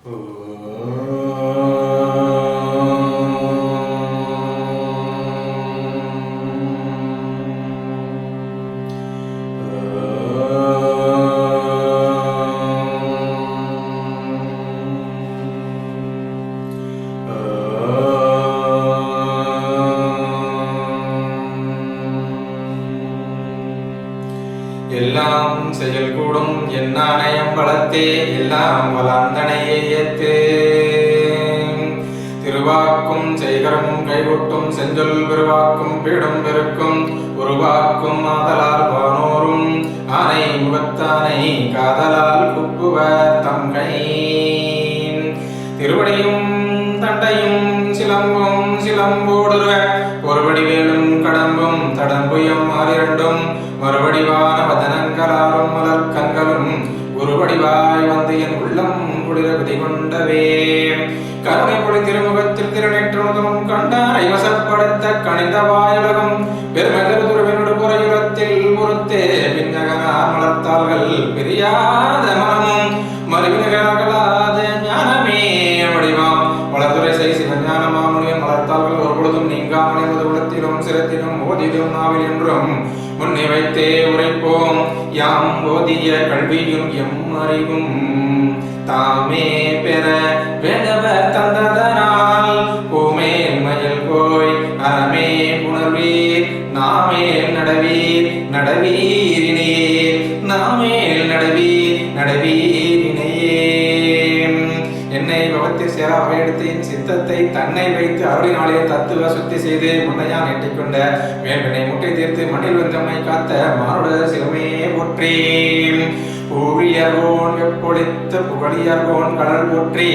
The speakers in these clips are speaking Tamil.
எல்லாம் செயல் கூடும் என்னானயம் வளர்த்தே எல்லாம் வளர்ந்தனையே ஏத்து திருவாக்கும் செய்கரமும் கைகொட்டும் செஞ்சொல் பெருவாக்கும் பீடும் பெருக்கும் உருவாக்கும் ஆதலால் வானோரும் ஆனை முகத்தானை காதலால் குப்புவர் தம் கை திருவடியும் தண்டையும் சிலம்பும் சிலம்போடுற ஒருவடி வேலும் கடம்பும் தடம்புயம் ஆறிரண்டும் மறுவடிவான வதனங்களாலும் மலர் கண்களும் ஒருவடிவாய் வந்து என் உள்ளம் குளிர குதி கொண்டவே கருணை பொழி திருமுகத்தில் திருநெற்றுமுகமும் கண்டாரை வசப்படுத்த கணிந்த வாயுலகம் பெருமெருதுருவினோடு புறையுலத்தில் பொறுத்தே பின்னகனார் மலர்த்தாள்கள் பிரியாத மனமும் மறுவினகலாத ஞானமே வடிவாம் வளர்துறை செய் சிவஞான மாமுனியின் மலர்த்தாள்கள் ஒரு பொழுதும் நீங்காமலை முதலத்திலும் சிரத்திலும் ஓதிலும் நாவில் என்றும் முன்னே வைத்தே உரைப்போம் யாம் ஓதிய கல்வியும் எம் அறிவும் தாமே பெற வேண்டவர் தந்ததனால் பூமேல் மயில் கோய் அறமே புணர்வீர் நாமேல் நடவீர் நடவீரினையே நாமேல் நடவீர் நடவீரினையே என்னை பவத்தில் சேர அவையெடுத்து என் சித்தத்தை தன்னை வைத்து அருளினாலே தத்துவ சுத்தி செய்து முன்னையா நெட்டிக்கொண்ட மேல்வினை முட்டை தீர்த்து மண்ணில் வென்றமை காத்த மானுட சிவமே போற்றி பூழியர்கோன் வெப்பொழித்த புகழியர்கோன் கடல் போற்றி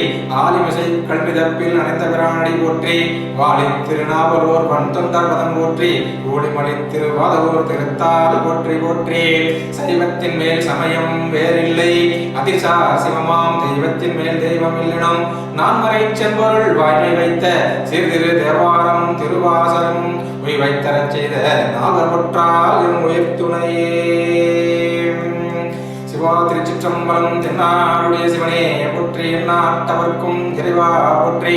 ஆலிமிசை கல்விதப்பில் அனைத்த பிரானடி போற்றி வாழி திருநாவலூர் வன் தொண்டார் பதம் போற்றி ஊழிமலை திருவாதவூர் திருத்தால் போற்றி போற்றி சைவத்தின் மேல் சமயம் வேறில்லை அதிசா சிவமாம் தெய்வத்தின் மேல் தெய்வம் இல்லனும் நான்மறை செம்பொருள் வாய்மை வைத்த சீர்திரு தேவாரம் திருவாசகம் உய் வைத்தரச் செய்த நால்வர் பொற்றால் என் உயிர் துணையே சிவா திருச்சிற்றம்பலம் தென்னாருடைய சிவனே போற்றி எண்ணாட்டவர்க்கும் இறைவா போற்றி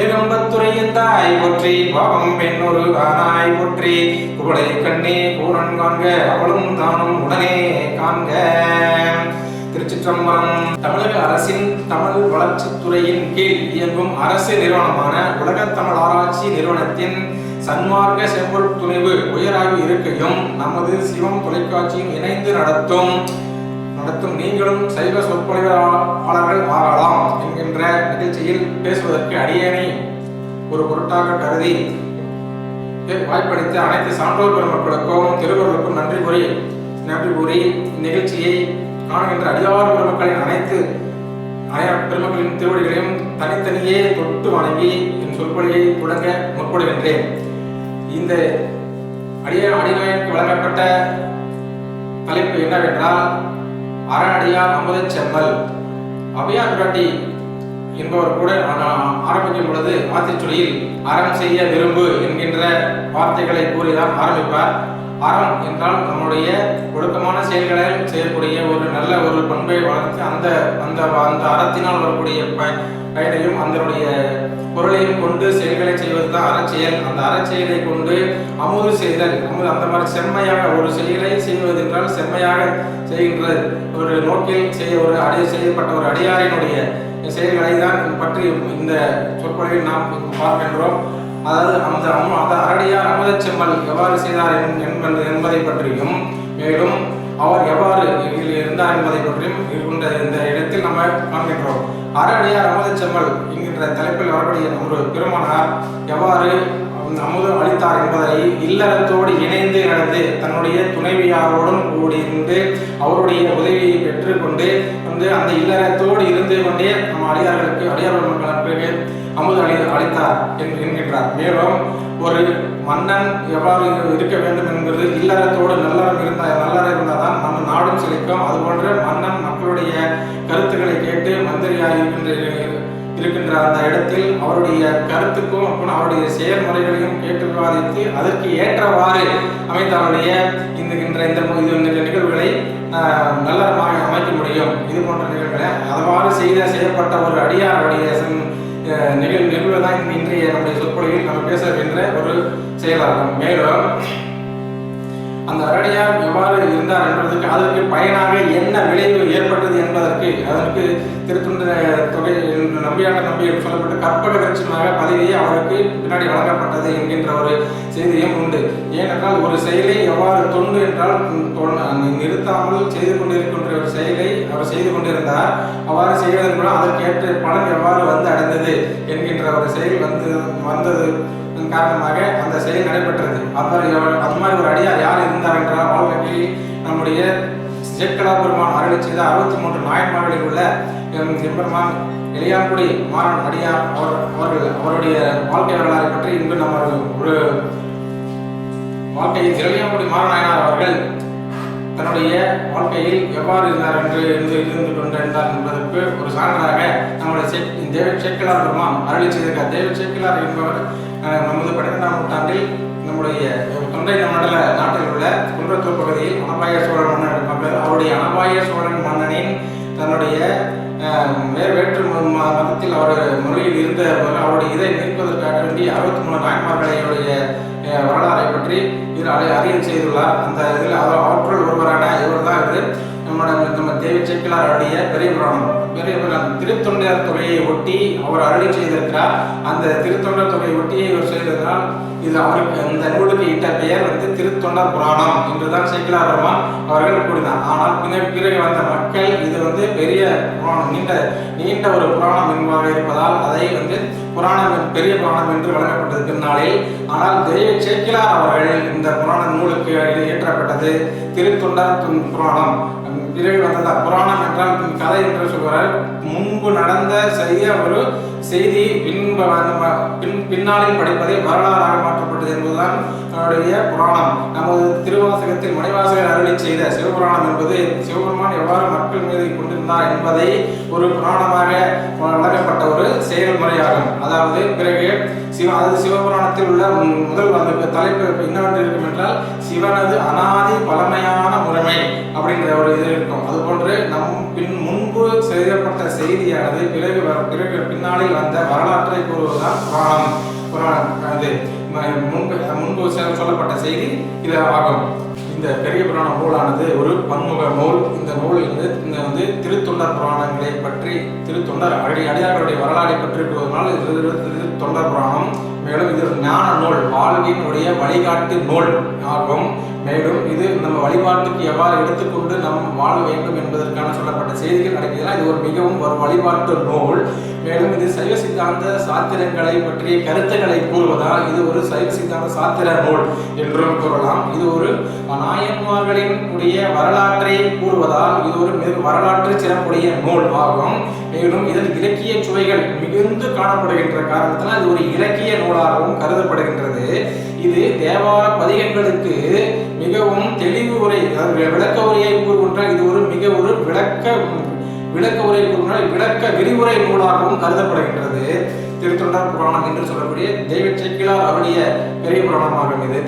ஏகம்பத்துரை எந்தாய் போற்றி பாவம் பெண்ணொரு ஆனாய் போற்றி குவளை கண்ணே கூரன் காண்க அவளும் தானும் உடனே காண்க. திருச்சிற்றம்பலம் தமிழக அரசின் தமிழ் வளர்ச்சித்துறையின் கீழ் இயங்கும் அரசு நிறுவனமான உலகத் தமிழ் ஆராய்ச்சி நிறுவனத்தின் சன்மார்க்க செம்பொருள் துணிவு உயராக இருக்கையும் நமது சிவம் தொலைக்காட்சியும் இணைந்து நடத்தும் நீங்களும் சைவ சொற்பொழிவாளர்கள் ஆகலாம் என்கின்ற நிகழ்ச்சியில் பேசுவதற்கு அடியேனை ஒரு பொருட்டாக கருதி வாய்ப்பளித்த அனைத்து சான்றோர் பெருமக்களுக்கும் திருவர்களுக்கும் நன்றி கூறி நிகழ்ச்சியை காணுகின்ற அடியார் பெருமக்களின் அனைத்து பெருமக்களின் திருவடிகளையும் தனித்தனியே தொட்டு வணங்கி என் சொற்பொழிவை தொடங்க முற்படுகின்றேன். இந்த அடிநாயனுக்கு வழங்கப்பட்ட தலைப்பு என்னவென்றால் அறஅடியார் அமுதச் செம்மல். அவையார் பிராட்டி என்பவர் கூட ஆரம்பிக்கும் பொழுது ஆத்திச்சொலியில் அறம் செய்ய விரும்பு என்கின்ற வார்த்தைகளை கூறிதான் ஆரம்பிப்பார். அறம் என்றால் நம்முடைய ஒழுக்கமான செயல்களை செய்யக்கூடிய ஒரு நல்ல ஒரு பண்பை வளர்த்து அந்த அந்த அந்த அறத்தினால் வரக்கூடிய பயனையும் அதனுடைய பொருளையும் கொண்டு செயல்களை செய்வதுதான் அறச்செயல். அந்த அறச்செயலை கொண்டு அமுது செய்தல் அந்த மாதிரி செம்மையாக ஒரு செயலை செய்வது என்றால் செம்மையாக செய்கின்ற ஒரு நோக்கில் செய்யப்பட்ட ஒரு அடியாரினுடைய செயல்களை தான் பற்றி இந்த சொற்பொழிவில் நாம் பார்க்கின்றோம். அதாவது அந்த அறடியார் அமுதச் செம்மல் எவ்வாறு செய்தார் என்பதை பற்றியும் மேலும் அவர் எவ்வாறு இருந்தார் என்பதை பற்றியும் இந்த இடத்தில் நம்ம காண்கின்றோம். அறடியார் அமுதச் செம்மல் என்கின்ற தலைப்பில் வரக்கூடிய ஒரு பெருமானார் எவ்வாறு அமுதம் அளித்தார் என்பதை இல்லறத்தோடு இணைந்து நடந்து தன்னுடைய துணைவியாரோடும் கூடியிருந்து அவருடைய உதவியை பெற்றுக்கொண்டு அந்த இல்லறத்தோடு இருந்து கொண்டே நம் அடியார் மக்களுக்கு அமுது அளித்தார் என்கின்றார். மேலும் ஒரு மன்னன் எவ்வாறு இருக்க வேண்டும் என்பது இல்லறத்தோடு நல்லறம் இருந்தால் தான் நம்ம நாடும் செழிக்கும். அதுபோன்ற மன்னன் மக்களுடைய கருத்துக்களை கேட்டு மந்திரியாக இருக்கின்ற அந்த இடத்தில் அவருடைய கருத்துக்கும் அப்புறம் அவருடைய செயல்முறைகளையும் கேட்டு விவாதித்து அதற்கு ஏற்றவாறு அமைந்த அவருடைய இந்த நிகழ்வுகளை நல்லமாக அமைக்க முடியும். இது போன்ற நிகழ்வுகளை அவ்வாறு செய்யப்பட்ட ஒரு அடியாருடைய நிகழ்வு தான் இன்றைய நம்முடைய சொற்பொழிவில் நம்ம பேசுகின்ற ஒரு செயலாகும். மேலும் அந்த அரடியார் எவ்வாறு இருந்தார் என்பதற்கு அதற்கு பயனாக என்ன விளைவு ஏற்பட்டது என்பதற்கு அதற்கு திருத்தொண்ட தொகை நம்பியாண்ட நம்பி சொல்லப்பட்ட கற்பக விருட்சமாக பதவியே அவருக்கு பின்னாடி வழங்கப்பட்டது என்கின்ற ஒரு செய்தியும் உண்டு. ஏனென்றால் ஒரு செயலை எவ்வாறு தொண்டு என்றால் நிறுத்தாமல் செய்து கொண்டிருக்கின்ற ஒரு செயலை அவர் செய்து கொண்டிருந்தார். அவ்வாறு செய்வதன் மூலம் அதற்கேற்ற பலன் எவ்வாறு வந்து அடைந்தது என்கின்ற ஒரு செயல் வந்தது காரணமாக அந்த செயல் நடைபெற்றது. அது மாதிரி ஒரு அடியார் யார் இருந்தார் என்றால் வாழ்க்கையில் நம்முடைய சேக்கலா பெருமான் அருளி செய்த 63 நாயன்மார்களில் உள்ள எம்பெருமான் இளையான்குடி மாறன் அடியார் அவருடைய வாழ்க்கை வரலாறை பற்றி இன்று நம்ம ஒரு வாழ்க்கையில் இளையான்குடி மாறன் நாயனார் அவர்கள் தன்னுடைய வாழ்க்கையில் எவ்வாறு இருந்தார் என்று இருந்து கொண்டிருந்தார் என்பதற்கு ஒரு சான்றாக நம்முடைய சேக்கலா பெருமான் அருளி செய்திருக்கார். சேக்கலார் என்பவர் நமது 12ஆம் நூற்றாண்டில் நம்முடைய தொண்டை நாட்டில் உள்ள குன்றத்தூர் பகுதியில் அனபாய சோழன் மன்னன் அவருடைய அனபாய சோழன் மன்னனின் தன்னுடைய வேற்று மதத்தில் அவர் முறையில் இருந்த அவருடைய இதை நீக்குவதற்காக வேண்டி 63 நாயன்மார்களுடைய வரலாறை பற்றி அறியல் செய்துள்ளார். அந்த இதில் அவற்றுள் ஒருவரான இவர் தான் இது நம்ம தேவி சேக்கிழாருடைய பெரிய புராணம் திருத்தொண்டர் தொகையை ஒட்டி அவர் அருளி செய்திருக்கிறார். அந்த திருத்தொண்டர் தொகையை ஒட்டியை இவர் செய்திருந்தால் இது அவருக்கு அந்த நூலுக்கு இட்ட பெயர் திருத்தொண்டர் புராணம் என்றுதான் சேக்கிழார் பெருமான் அவர்கள் கூறினார். ஆனால் பிறகு வந்த மக்கள் இது பெரிய புராணம் நீண்ட ஒரு புராணம் என்பதாக இருப்பதால் அதை புராணம் பெரிய புராணம் என்று வழங்கப்பட்டது பின்னாளில். ஆனால் தெய்வ சேக்கிழார் அவர்கள் இந்த புராண நூலுக்கு ஏற்றப்பட்டது திருத்தொண்டர் புராணம். பிறகு வந்ததால் புராணம் என்றால் கதை என்று சொல்கிறார். முன்பு நடந்த ஒரு செய்தி பின்னாளில் படிப்பதை வரலாறாக மாற்றப்பட்டது என்பதுதான் அவருடைய புராணம். நமது திருவாசகத்தில் மணிவாசகர் அருளி செய்த சிவபுராணம் என்பது சிவபெருமான் எவ்வாறு மக்கள் மீது கொண்டிருந்தார் என்பதை ஒரு புராணமாக வழங்கப்பட்ட ஒரு செயல்முறையாகும். அதாவது பிறகு சிவபுராணத்தில் உள்ள முதல் தலைப்பு என்னவென்று இருக்கும் என்றால் சிவனது அனாதி பழமையான முறைமை அப்படின்ற ஒரு இது இருக்கும். அதுபோன்று முன்பு செய்யப்பட்ட செய்தியானது பிறகு பின்னாளில் வந்த வரலாற்றை கூறுவதுதான் புராணம். அது முன்பு சொல்லப்பட்ட செய்தி இது ஆகும். இந்த பெரிய புராண நூலானது ஒரு பன்முக நூல். இந்த நூல் திருத்தொண்டர் புராணங்களை பற்றி திருத்தொண்டர் அடியார்களுடைய வரலாறை பற்றி கூறுவதனால் இது தொண்டர் புராணம். மேலும் இது ஞான நூல், வாழ்வினுடைய வழிகாட்டு நூல் ஆகும். மேலும் இது நம்ம வழிபாட்டுக்கு எவ்வாறு எடுத்துக்கொண்டு நாம் வாழ வேண்டும் என்பதற்கான சொல்லப்பட்ட செய்திகள் நடக்கிறதா. இது ஒரு மிகவும் ஒரு வழிபாட்டு நூல். மேலும் இது சைவ சித்தாந்த சாத்திரங்களை பற்றிய கருத்துக்களை கூறுவதால் இது ஒரு சைவ சித்தாந்த சாத்திர நூல் என்றும் கூறலாம். இது ஒரு நாயன்மார்களின் உடைய வரலாற்றை கூறுவதால் இது ஒரு வரலாற்று சிறப்புடைய நூல் ஆகும். மேலும் இதில் இலக்கிய சுவைகள் மிகுந்து காணப்படுகின்ற காரணத்தினால் இது ஒரு இலக்கிய நூலாகவும் கருதப்படுகின்றது. இது தேவார பதிகங்களுக்கு மிகவும் தெளிவு உரை விளக்க உரையை கூறுகின்றால் இது ஒரு மிக ஒரு விளக்க உரை கூறுகின்றால் விளக்க விரிவுரை நூலாகவும் கருதப்படுகின்றது. திருத்தொண்டர் புராணம் என்று சொல்லக்கூடிய தெய்வ சேக்கிழார் அவருடைய பெரிய புராணமாகும். இது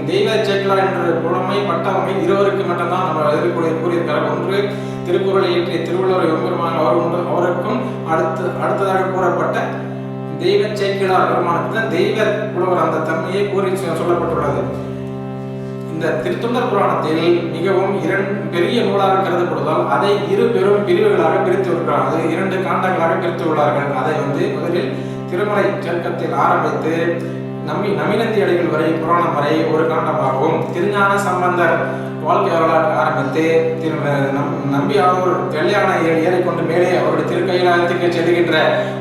தெய்வ சேக்கிழார் என்ற புலமை பட்டவங்க இருவருக்கு மட்டும்தான் நம்ம கூறியிருக்கிறார். ஒன்று திருக்குறளை இயற்றிய திருவள்ளுவர் எம்பெருமான் அவருக்கும் அடுத்ததாக கூறப்பட்ட தெய்வ சேக்கிழார் பெருமானுக்கு தான் தெய்வ புலவர் அந்த தன்மையை கூறி சொல்லப்பட்டுள்ளது. இந்த திருத்தொண்டர் புராணத்தில் மிகவும் பெரிய நூலாக கருதப்படுவதால் அதை இரு பெரும் பிரிவுகளாக பிரித்து வருகிறார். அதை 2 காண்டங்களாக பிரித்து உள்ளார்கள். அதை முதலில் திருமலை சர்க்கத்தில் ஆரம்பித்து நமினந்தி அடிகள் வரை புராணம் வரை ஒரு காண்டமாகவும், திருஞான சம்பந்தர் வாழ்க்கை வரலாற்று ஆரம்பித்து நம்பி ஆரூர் வெள்ளையான ஏறிக்கொண்டு மேலே அவருடைய திருக்கையிலாயத்துக்கு செல்கின்ற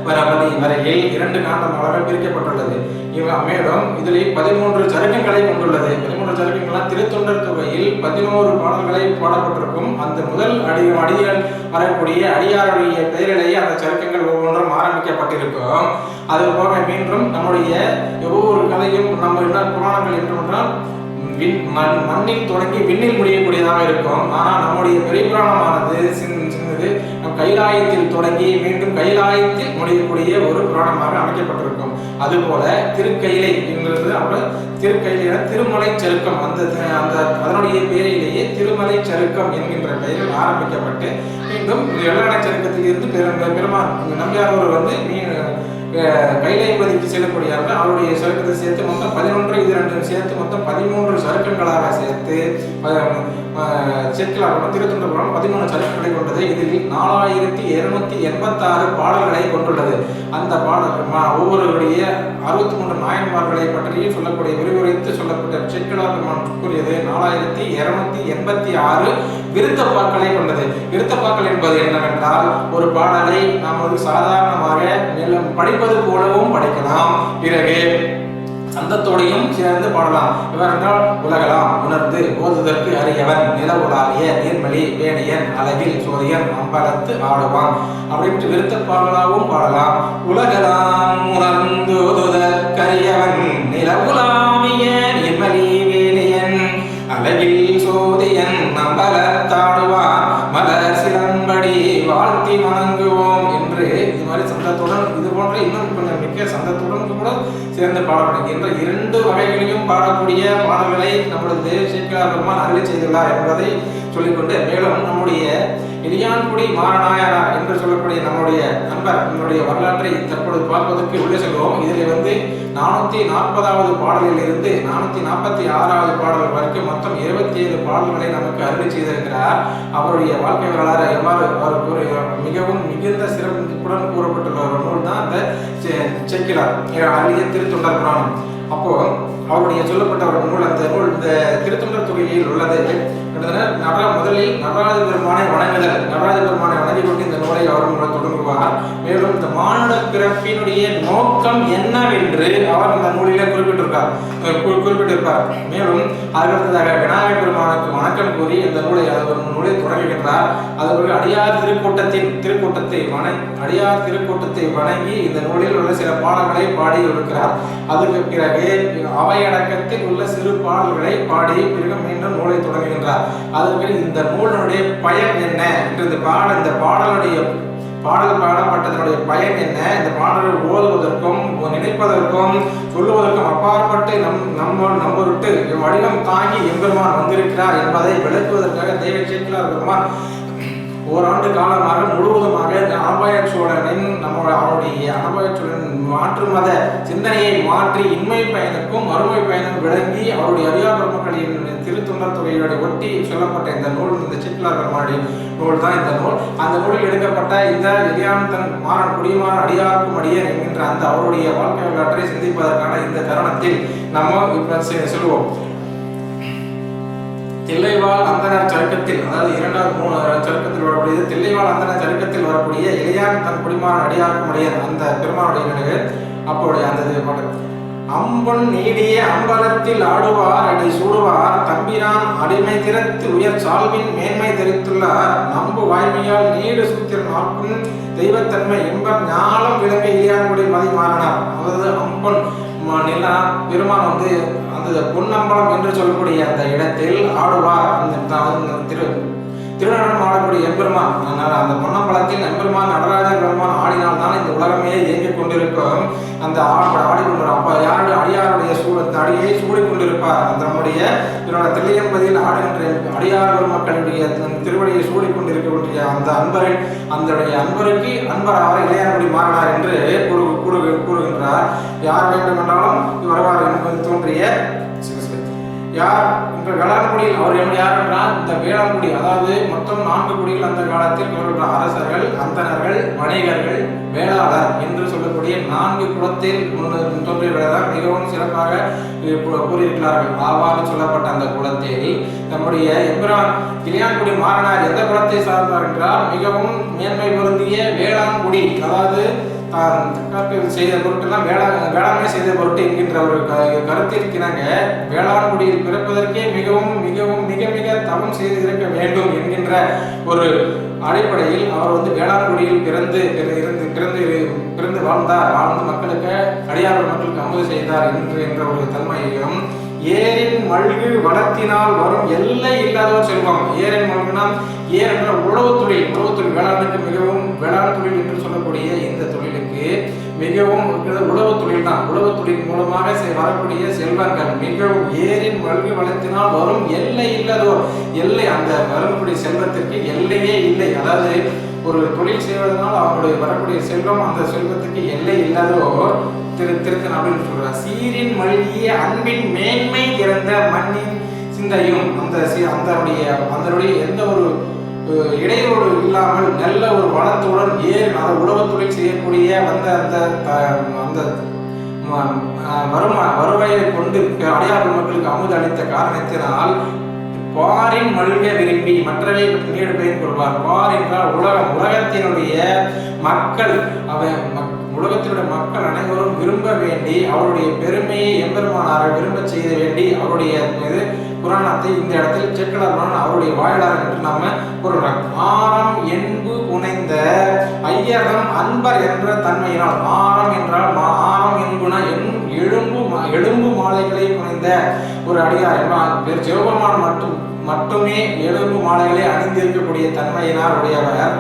வரமதி வரையில் 2 காண்டங்களாக பிரிக்கப்பட்டுள்ளது. மேலும் இதில் 13 சருக்கங்களை கொண்டுள்ளது. 13 சருக்கங்களால் திருத்தொண்டர் தொகையில் 11 பாடல்களை பாடப்பட்டிருக்கும். அந்த முதல் அடிகள் வரக்கூடிய அடியாருடைய பெயரிலேயே அந்த சருக்கங்கள் ஒவ்வொன்றும் ஆரம்பிக்கப்பட்டிருக்கும். அது போக மீண்டும் நம்முடைய ஒவ்வொரு கதையும் நம்ம என்ன புராணங்கள் என்றால் மண்ணில் தொடங்கி விண்ணில் முடியக்கூடியதாக இருக்கும். ஆனால் நம்முடைய பெரிய புராணமானது சின்னது கைலாயத்தில் தொடங்கி மீண்டும் கைலாயத்தில் முடியக்கூடிய ஒரு புராணமாக அமைக்கப்பட்டிருக்கும். அதுபோல திருக்கையிலை என்பது அப்புறம் திருக்கையில திருமலை சருக்கம் அந்த அதனுடைய பெயரிலேயே திருமலை சருக்கம் என்கின்ற பெயரில் ஆரம்பிக்கப்பட்டு மீண்டும் வெள்ளாள சருக்கத்தில் இருந்து பெருமான் நம்பியாரவர் வந்து கைலைபதிக்கு செல்லக்கூடியார்கள். அவருடைய சருக்கத்தை சேர்த்து மொத்தம் 11 இது 2 சேர்த்து மொத்தம் 13 சருக்கங்களாக சேர்த்து சேர்க்கலாக திருத்தொண்டபுரம் 13 சருக்கங்களை கொண்டது. இதில் 4286 பாடல்களை கொண்டுள்ளது. அந்த பாடல் ஒவ்வொருவருடைய 63 நாயன்மார்களை பற்றி சொல்லக்கூடிய விரிவுரைத்து சொல்லப்பட்ட செக்கிலார் கூறியது 4286 விருத்தப்பாக்களை கொண்டது. விருத்தப்பாக்கள் என்பது என்னவென்றால் ஒரு பாடலை நாம் சாதாரணமாக படிப்பது போலவும் படிக்கலாம், பிறகு சந்தத்தோடையும் சேர்ந்து பாடலாம். இவரென்றால் உலகலாம் உணர்ந்து ஓதுதற்கு அறியவன் நில உலாவிய நீர்மலி வேணியன் அழகில் சோதியன் அம்பலத்து ஆடுவான் அப்படின்ட்டு விருத்தப்பாடலாகவும் பாடலாம். உலகலாம் உணர்ந்து ஓதுதற்கரியவன் நில உலாவிய நீர்மலி வேணியன் அழகில் சோதியன் அம்பலத்தாடுவான் மலர் சிலம்படி வாழ்த்தி வணங்குவோம் என்று இது மாதிரி சந்தத்துடன் இது போன்ற இன்னும் கொஞ்சம் மிக்க சந்தத்துடன் கூட சேர்ந்து பாடப்படுகின்ற 2 வகைகளையும் பாடக்கூடிய பாடல்களை நம்முடைய சேக்கிழார் பெருமான் அருளி செய்துள்ளார் என்பதை சொல்லிக்கொண்டு மேலும் நம்முடைய இளையான்குடி மாரநாயனார் என்று சொல்லக்கூடிய நம்முடைய நண்பர் நம்முடைய வரலாற்றை தற்பொழுது பார்ப்பதற்கு உள்ளே செல்வோம். இதில் வந்து 440வது பாடலில் இருந்து 446வது பாடல் வரைக்கும் மொத்தம் 27 பாடல்களை நமக்கு அருளி செய்திருக்கிறார். அவருடைய வாழ்க்கை வரலாறு எவ்வாறு மிகவும் மிகுந்த சிறப்புடன் கூறப்பட்டுள்ள ஒரு நூல் தான் அந்த சேக்கிழார் அருளிய திருத்தொண்டர் புராணம். அப்போ அவருடைய சொல்லப்பட்ட ஒரு நூல், அந்த நூல் இந்த திருத்தொண்டர் தொகையில் உள்ளது. முதலில் நடராஜ பெருமானை வணங்குதல், நடராஜ பெருமானை வணங்கி கொண்டு இந்த நூலை அவர் தொடங்குவார். மேலும் இந்த மானுட பிறப்பினுடைய நோக்கம் என்னவென்று அவர் இந்த நூலிலே குறிப்பிட்டிருப்பார். மேலும் அதற்கடுத்ததாக விநாயகர் பெருமானுக்கு வணக்கம் கூறி இந்த நூலை தொடங்குகின்றார். அதற்கு அடியார் திருக்கூட்டத்தை வணங்கி இந்த நூலில் உள்ள சில பாடல்களை பாடி இருக்கிறார். அதற்கு பிறகு அவையடக்கத்தில் உள்ள சிறு பாடல்களை பாடி பிறகு மீண்டும் நூலை தொடங்குகின்றார். அதற்கு இந்த நூலினுடைய பயன் என்ன என்று இந்த பாடல் பாடப்பட்டதனுடைய பயன் என்ன, இந்த பாடலை ஓதுவதற்கும் நினைப்பதற்கும் சொல்லுவதற்கும் அப்பாற்பட்டு நம்ம விட்டு வடிவம் தாங்கி எம்பெருமான் வந்திருக்கிறார் என்பதை விளக்குவதற்காக தெய்வ சேக்கிழார் பெருமான் ஓராண்டு காலமாக முழுவதுமாக அனபாய சோழனின் அவருடைய அனபாய சோழன் மாற்று மத சிந்தனையை மாற்றி இன்மை பயனுக்கும் மறுமை பயனும் விளங்கி அவருடைய அடியார் பெருமக்களின் திருத்தொண்டர் தொகையோட ஒட்டி சொல்லப்பட்ட இந்த நூல், இந்த சேக்கிழார் பெருமானுடைய நூல் தான் இந்த நூல். அந்த நூலில் எடுக்கப்பட்ட இந்த எளியான் மாறன் குடிமாறன் அடியாருக்கும் அடியர் என்கின்ற அந்த அவருடைய வாழ்க்கை வரலாற்றை சிந்திப்பதற்கான இந்த தருணத்தில் நம்ம இப்ப சொல்லுவோம். தில்லைவாழ் அந்தனர் சருக்கத்தில், அதாவது 2வது சருக்கத்தில் வரக்கூடிய தில்லைவாழ் அந்தனர் சருக்கத்தில் வரக்கூடிய இளையான் தன் குடிமாறன் அடியாருக்கும் அடியர் அந்த பெருமானுடைய நினைவு அப்போடைய அந்த பாட்டு. அம்பொன் நீடிய அம்பலத்தில் ஆடுவார் அடி சூடுவார் தம்பிரான் அடிமை திறத்து உயர் சால்வின் மேன்மை தெரித்துள்ளார் நம்பு வாய்மையால் நீடு சூத்திரன் ஆக்கும் தெய்வத்தன்மை என்பர் ஞானம் விளங்க இளையான்குடி மதி மாறினார். அதாவது அம்பொன் நிலா பெருமான் வந்து அந்த பொன்னம்பலம் என்று சொல்லக்கூடிய அந்த இடத்தில் ஆடுவார். திருநடனம் ஆடக்கூடிய எம்பெருமான், அந்த பொன்னம்பலத்தில் எம்பெருமான் நடராஜர் பெருமான் ஆடினால் தான் இந்த உலகமே இயங்கிக் கொண்டிருக்கும். அந்த ஆடிக்கொண்டிருப்பார். அப்ப யாருடைய அடியாருடைய அடியை சூடிக்கொண்டிருப்பார். அந்த நம்முடைய தில்லையம்பதியில் ஆடுகின்ற அடியார் பெருமக்களுடைய திருவடியை சூடிக்கொண்டிருக்கக்கூடிய அந்த அன்பருக்கு அன்பர் அவர் இளையான்குடி மாறினார் என்று கூறுகின்றார். யார் வேண்டும் என்றாலும் வருவார் என்பது தோன்றிய யார் என்ற வேளாண்குடியில் அவர் யார் என்றால் இந்த வேளாண்குடி, அதாவது மொத்தம் 4 குடிகள் அந்த காலத்தில் அரசர்கள், அந்தணர்கள், வணிகர்கள், வேளாளர் என்று சொல்லக்கூடிய 4 குலத்தில் தோன்றியவர்கள் மிகவும் சிறப்பாக கூறியிருக்கிறார்கள். ஆவாறு சொல்லப்பட்ட அந்த குலத்தில் நம்முடைய எம்பிரான் இளையான்குடி மாறனார் எந்த குலத்தை சார்ந்தார் என்றால் மிகவும் மேன்மை பொருந்திய வேளாண்குடி, அதாவது செய்த பொருட்டெல்லாம் வேளாண்மை செய்த பொருட்டு என்கின்ற ஒரு கருத்திற்கிணங்க வேளாண்குடியில் பிறப்பதற்கே மிகவும் மிகவும் மிக மிக தவம் செய்து இருக்க வேண்டும் என்கின்ற ஒரு அடிப்படையில் அவர் வந்து வேளாண்குடியில் பிறந்து வாழ்ந்தார். வாழ்ந்து மக்களுக்கு அடியார் மக்களுக்கு அமுது செய்தார் என்ற ஒரு தன்மையையும் ஏரின் மல்கு வளத்தினால் வரும் எல்லை இல்லாதோர் செல்வம். ஏரின் மல்குனா ஏர் என்ற உழவு தொழில் வேளாண்மைக்கு மிகவும் வேளாண் தொழில் என்று சொல்லக்கூடிய இந்த தொழிலுக்கு மிகவும் உழவு தொழில் தான். உழவு தொழில் மூலமாக வரக்கூடிய செல்வங்கள் மிகவும் ஏரின் மல்கு வளத்தினால் வரும் எல்லை இல்லாதோர். எல்லை அந்த வரக்கூடிய செல்வத்திற்கு எல்லையே இல்லை. அதாவது ஒரு தொழில் செய்வதனால் அவருடைய வரக்கூடிய செல்வம், அந்த செல்வத்துக்கு எல்லை இல்லாதோர் திருத்தன் அப்படின்னு சொல்றார். சீரின் மல்கிய அன்பின் மேன்மை இறந்த மண்ணின் சிந்தையும் அதனுடைய எந்த ஒரு இடையூறு இல்லாமல் நல்ல ஒரு வளத்துடன் உழவு தொழில் செய்யக்கூடிய அந்த வருவாயை கொண்டு அடையாள மக்களுக்கு அமுது அளித்த காரணத்தினால் பாரின் மல்க விரும்பி மற்றவை நீடு பயன் கொள்வார். பார் என்றால் உலகத்தினுடைய மக்கள் உலகத்தினுடைய மக்கள் அனைவரும் விரும்ப வேண்டி அவருடைய பெருமையை எம்பெருமானாரை விரும்ப செய்ய வேண்டி அவருடைய புராணத்தை இந்த இடத்தில் சேக்கிழார் புராணம் அவருடைய வாயிலார் என்று நாம கூறுகிறோம். ஆரம் என்பு புனைந்த ஐயகம் அன்பர் என்ற தன்மையினால். ஆரம் என்றால் ஆரம் என்புனா எழும்பு மாலைகளை புனைந்த ஒரு அடியார் சிவபெருமான் மட்டுமே எலும்பு மாலைகளை அணிந்திருக்கக்கூடிய தன்மையினால் உடையவர்.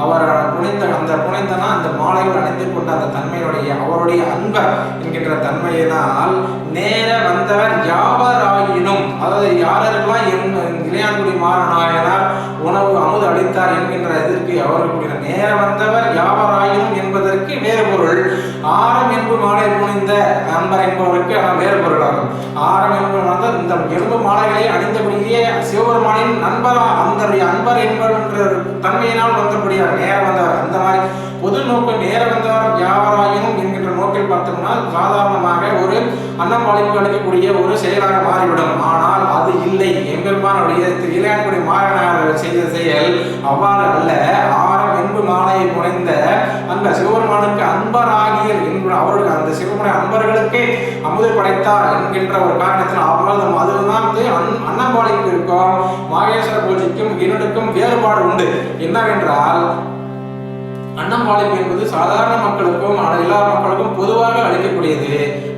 அவர் புனைந்தனா அந்த மாலைகள் அணிந்து கொண்ட அந்த தன்மையுடைய அவருடைய அன்பர் என்கின்ற தன்மையினால் நேர வந்தவர் யாவராயினும், அதாவது யாரெல்லாம் இளையான்குடி மாறனாயனார் உணவு அமுது அளித்தார் என்கின்ற இதற்கு அவர்களுடைய நேர வந்தவர் யாவராயினும் என்பதற்கு வேறு பொருள். ஆரம் என்பு மாலை புனைந்த அன்பர் என்பவருக்கு வேறு பொருளாகும். ஆரம் என்பது இந்த எலும்பு மாலைகளை அணிந்தபடியே சிவபெருமானின் அன்பர் என்பன்ற தன்மையினால் வந்தபடியார் நேர வந்தவர். அந்த மாதிரி பொது நோக்கு நேர வந்தவர் யாவராயினும் என்கின்ற நோக்கில் பார்த்தோம்னா சாதாரணமாக ஒரு அன்னம்பாளிப்பு அளிக்கக்கூடிய ஒரு செயலாக மாறிவிடும். ஆனால் அது இல்லை. எம்பெருமானுடைய இளையான்குடி மாறனார் செய்த செயல் அவ்வாறு அல்ல. ஆரம் என்பு மாலையை புனைந்த அந்த சிவபெருமானுக்கு அன்பராகிய அவருக்கு அந்த சிவபெருமான அன்பர்களுக்கே அமுது படைத்தார் என்கின்ற ஒரு காரணத்தில் அவ்வளவு அதுதான் அன்னம்பாளிப்பு இருக்கும். மாகேஸ்வர பூஜைக்கும் இரண்டுக்கும் வேறுபாடு உண்டு. என்னவென்றால் அன்னம்பாளிப்பு என்பது சாதாரண மக்களுக்கும் எல்லா மக்களுக்கும் பொதுவாக அளிக்கக்கூடியது.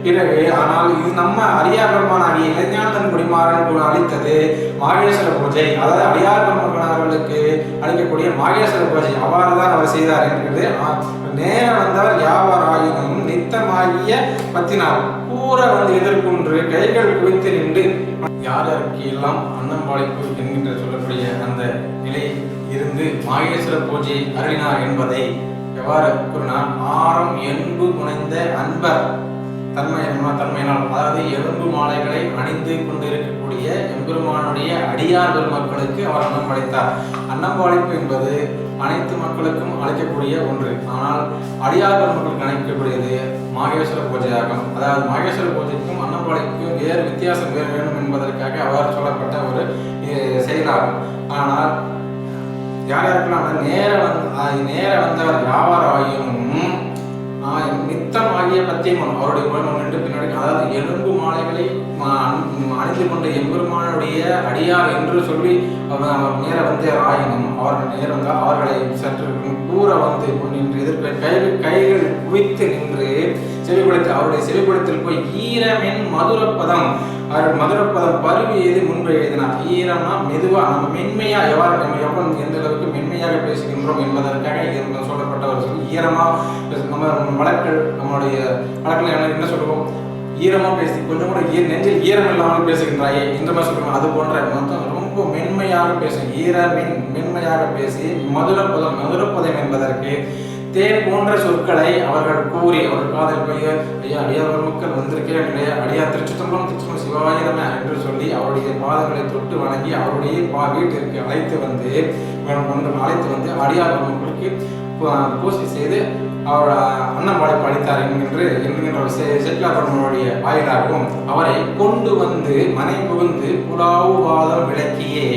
பிறகு ஆனால் இது நம்ம அடியார் பெருமானாகிய இளைஞான் குடிமாறன் அளித்தது மாகேஸ்வர பூஜை. அதாவது அடியார் பெருமானவர்களுக்கு அளிக்கக்கூடிய மாகேஸ்வர பூஜை அவ்வாறு தான் அவர் செய்தார் என்கிறது. நேர வந்தவர் யாவராயினும் நித்தமாகிய பத்தினார் கூற எதிர்கொன்று கைகள் குவித்து நின்று யாருக்கு எல்லாம் அன்னம்பாளிப்பு என்கின்ற சொல்லக்கூடிய அந்த நிலை இருந்து மாகேஸ்வர பூஜை அருளினார் என்பதை எவ்வாறு கூறினார். ஆரம் என்பு புனைந்த அன்பர் தன்மையினால், அதாவது எலும்பு மாலைகளை அணிந்து கொண்டிருக்கக்கூடிய எம்பெருமானுடைய அடியார் பெருமக்களுக்கு அவர் அன்னம் படைத்தார். அன்னம்பாளிப்பு என்பது அனைத்து மக்களுக்கும் அழைக்கக்கூடிய ஒன்று. ஆனால் அடியார் பெருமக்களுக்கு அழைக்கக்கூடியது மாகேஸ்வர பூஜையாகும். அதாவது மாகேஸ்வர பூஜைக்கும் அன்னம்பாளிப்புக்கும் வேறு வித்தியாசம் வேணும் என்பதற்காக அவர் சொல்லப்பட்ட ஒரு செயலாகும். ஆனால் யாருக்கெல்லாம் நேர வந்தவர் யாவராயினும் நித்தம் ஆகிய பத்தியமன் அவருடைய குணம் பின்னாடி, அதாவது எலும்பு மாலைகளை அணிந்து கொண்ட எம்பெருமானுடைய அடியார் என்று சொல்லி நேர வந்த ஆயினும் அவர்கள் நேர வந்தால் அவர்களை சற்று கூற வந்து நின்று எதிர்ப்பு கைகள் குவித்து நின்று செவிப்படுத்தி அவருடைய செவிப்படுத்தில் போய் ஈரமென் மதுரப்பதம் மதுரப்பதம் பருவி எது முன்பு எழுதினார். ஈரம்னா மெதுவா நம்ம மென்மையா நம்ம எவ்வளவு எந்த அளவுக்கு மென்மையாக பேசுகின்றோம் என்பதற்காக சொல்லப்பட்ட ஒரு சொல்லி. ஈரமா நம்ம நம்மளுடைய வழக்கில் என்ன சொல்லுவோம், ஈரமா பேசி கொஞ்சம் கூட நெஞ்சில் ஈரம் இல்லாமல் பேசுகின்றாயே இந்த மாதிரி சொல்லுவோம். அது போன்ற ரொம்ப மென்மையாக பேசும் மென்மையாக பேசி மதுரப்பதம் என்பதற்கு தேன் போன்ற சொற்களை அவர்கள் கூறி அவர் காதல் பைய ஐயா அடியார் மக்கள் வந்திருக்கிறேன் இல்லையா, அடியார் திருச்சிற்றம்பலம் சிவாயிரமே என்று சொல்லி அவருடைய பாதங்களை தொட்டு வணங்கி அவருடைய வீட்டிற்கு அழைத்து வந்து அடியார் மக்களுக்கு பூசை செய்து அவர் அன்னம்பாளிப்பு அளித்தார் என்கின்ற செட்டிலாருடைய வாயிலாகவும் அவரை கொண்டு வந்து மனை புகுந்து புலாவுவாதம் விளக்கியே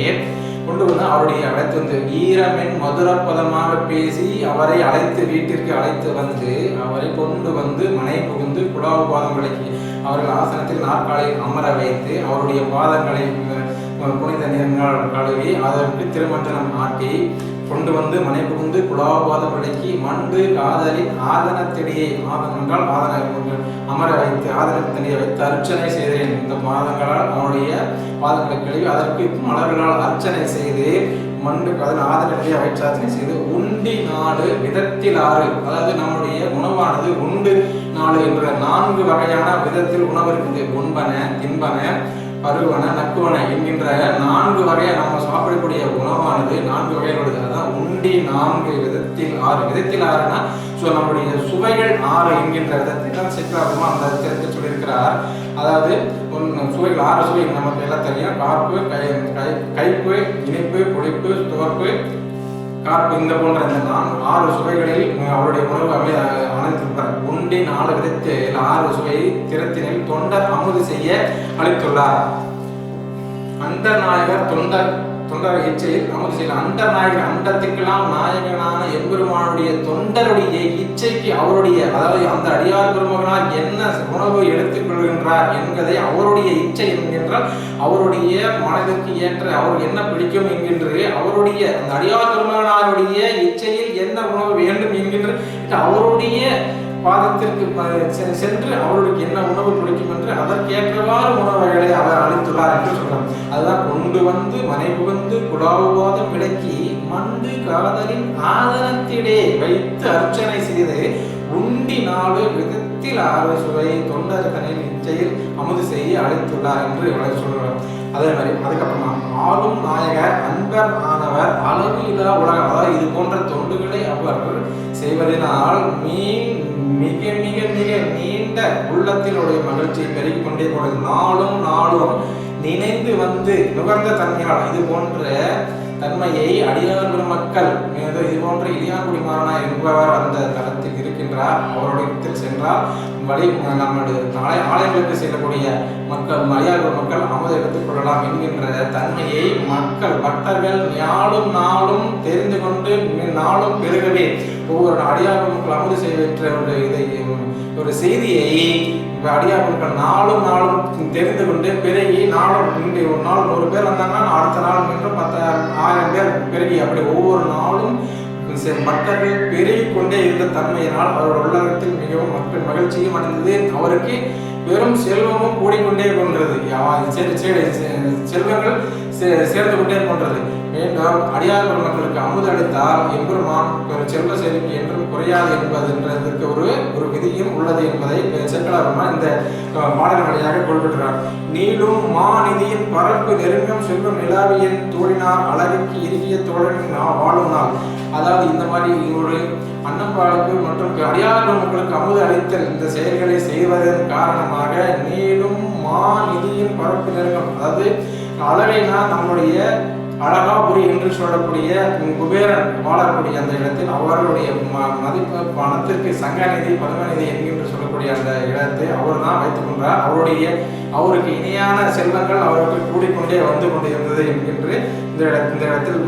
கொண்டு வந்து அவருடைய அழைத்து வந்து ஈரமென் மதுரப்பதமாக பேசி அவரை வீட்டிற்கு அழைத்து வந்து அவரை கொண்டு வந்து மனை புகுந்து குழாவு பாதம் விளக்கி அவர்கள் ஆசனத்தில் நாற்காலில் அமர வைத்து அவருடைய பாதங்களை புனித நீரினால் கழுவி அதற்கு திருமஞ்சனம் ஆட்டி கொண்டு வந்து மனை புகுந்து குலாபாதம் விளக்கி மண்டு காதலின் ஆதனத்திடையே, ஆதனம் என்றால் ஆதன அமர வைத்து ஆதனத்திடையே வைத்து அர்ச்சனை செய்தேன். இந்த மாதங்களால் அவனுடைய பாதங்களை கழுவி அதற்கு மலர்களால் அர்ச்சனை செய்து மண்டு காதல் ஆதனத்திடையே வைச்சார்ச்சனை செய்து உண்டி 4 விதத்தில் 6, அதாவது நம்முடைய உணவானது உண்டு 4 என்ற 4 வகையான விதத்தில் உணவு இருக்குது. உண்பன, தின்பன, பருவன, நக்குவன என்கின்ற 4 வகையை நம்ம சாப்பிடக்கூடிய உணவானது 4 வகையில் உள்ளது. அதான் உண்டி 4 விதத்தில் 6. விதத்தில் 6னா நம்முடைய சுவைகள் 6 என்கின்ற விதத்தை தான் சிற்றாகமா அந்த திறத்தை சொல்லியிருக்கிறார். அதாவது சுவைகள் 6 சுவை நமக்கு எல்லாம் தெரியும். காப்பு, கைப்பு, இனிப்பு, புளிப்பு, துவர்ப்பு, காப்பு, இந்த போன்ற இந்த 6 சுவைகளில் அவருடைய உணவு அமைத்திருப்பார். உண்டி 4 விதத்தில் 6 சுவை திறத்தினில் தொண்டர் அமுது செய்ய அளித்துள்ளார். அண்டநாயகர் தொண்டர் இச்சையில் அமுது செய்யலாம். அண்டநாயகர் அண்டத்துக்கெல்லாம் நாயகனான எம்பெருமானுடைய தொண்டருடைய இச்சைக்கு அவருடைய, அதாவது அந்த அடியார் பெருமகனால் என்ன உணவு எடுத்துக் கொள்கின்றார் என்பதை அவருடைய இச்சை என்கின்றால் அவருடைய மனதிற்கு ஏற்ற அவருக்கு என்ன பிடிக்கும் என்கின்ற அவருடைய அந்த அடியார் பெருமகனாருடைய இச்சையில் என்ன உணவு வேண்டும் என்கின்ற அவருடைய பாதத்திற்கு சென்று அவருக்கு என்ன உணவு பிடிக்கும் என்று அதற்கேற்றவாறு உணவுகளை அவர் அளித்துள்ளார் என்று சொல்றார். அதுதான் கொண்டு வந்து மனை புகுந்து குலாபாதம் விளக்கி மண்டு காதலின் ஆதனத்திலே வைத்து அர்ச்சனை செய்து உண்டி 4 விதத்தில் 6 சுவை தொண்டர்களின் இச்சையில் அமுது செய்ய அளித்துள்ளார் என்று இவரை சொல்றார். அதே மாதிரி அதுக்கப்புறமா ஆளும் நாயகர் அன்பர் ஆனவர் அளவு இல்லா உலகம், அதாவது இது போன்ற தொண்டுகளை அவர் செய்வதனால் மிக மிக மிக நீண்ட உள்ளத்தினுடைய மகிழ்ச்சியை பெருகிக் கொண்டே போனது. நாளும் நினைந்து வந்து நுகர்ந்த தன்மையால் இது போன்ற தன்மையை அடியார் பெருமக்கள் இது போன்ற இளையாங்குடி மாறனா என்பவர் அந்த தளத்தில் இருக்கின்றார். அவருடைய சென்றால் வழி நம்முடைய ஆலயங்களுக்கு செல்லக்கூடிய மக்கள் அடியார் பெருமக்கள் அமுது எடுத்துக் கொள்ளலாம் என்கின்ற தன்மையை மக்கள் பக்தர்கள் நாளும் தெரிந்து கொண்டு நாளும் பெருகவே ஒவ்வொரு அடியார் பெருமக்கள் அமுது செய்வற்ற ஒரு செய்தியை அடியார் பெருமக்கள் நாளும் தெரிந்து கொண்டு பிறகி ஒரு நாள் 100 பேர் வந்தாங்கன்னா அடுத்த நாள் மீண்டும் 10,000 பேர் பெருகி அப்படி ஒவ்வொரு நாளும் மக்கள் பெருகிக் கொண்டே இருந்த தன்மையினால் அவர் உள்ளத்தில் மிகவும் மக்கள் மகிழ்ச்சியும் அடைந்தது. அவருக்கு வெறும் செல்வமும் கூடிக்கொண்டே போன்றது. செல்வங்கள் சேர்ந்து கொண்டே போன்றது. மீண்டும் அடியார் பெருமக்களுக்கு அமுது அளித்தால் எம்பெருமான் ஒரு செல்வ செழிப்பு என்றும் குறையாது என்பதுன்றதுக்கு ஒரு விதியும் உள்ளது என்பதை செக்கலாபெருமான் இந்த பாடல் வழியாக குறிப்பிட்டார். நீடும் மாநிதியின் பரப்பு நெருங்கும் செல்வம் நிலாவியின் தோழினார் அழகுக்கு இறுகிய தோழன் வாழும் நாள். அதாவது இந்த மாதிரி ஒரு அன்னம்பாளுக்கு மற்றும் அடியார் பெருமக்களுக்கு அமுது அளித்தல் இந்த செயல்களை செய்வதன் காரணமாக நீடும் மாநிதியின் பரப்பு நெருங்கும், அதாவது அழகைனா நம்முடைய அழகாபுரி என்று சொல்லக்கூடிய குபேரன் வாழக்கூடிய அந்த இடத்தில் அவர்களுடைய மதிப்பு பணத்திற்கு சங்கநிதி பதுமநிதி என்கின்ற சொல்லக்கூடிய அந்த இடத்தை அவர் தான் வைத்துக் கொண்டார். அவருக்கு இணையான செல்வங்கள் அவருக்கு கூடிக்கொண்டே வந்து கொண்டிருந்தது என்கின்ற இந்த இடத்தில்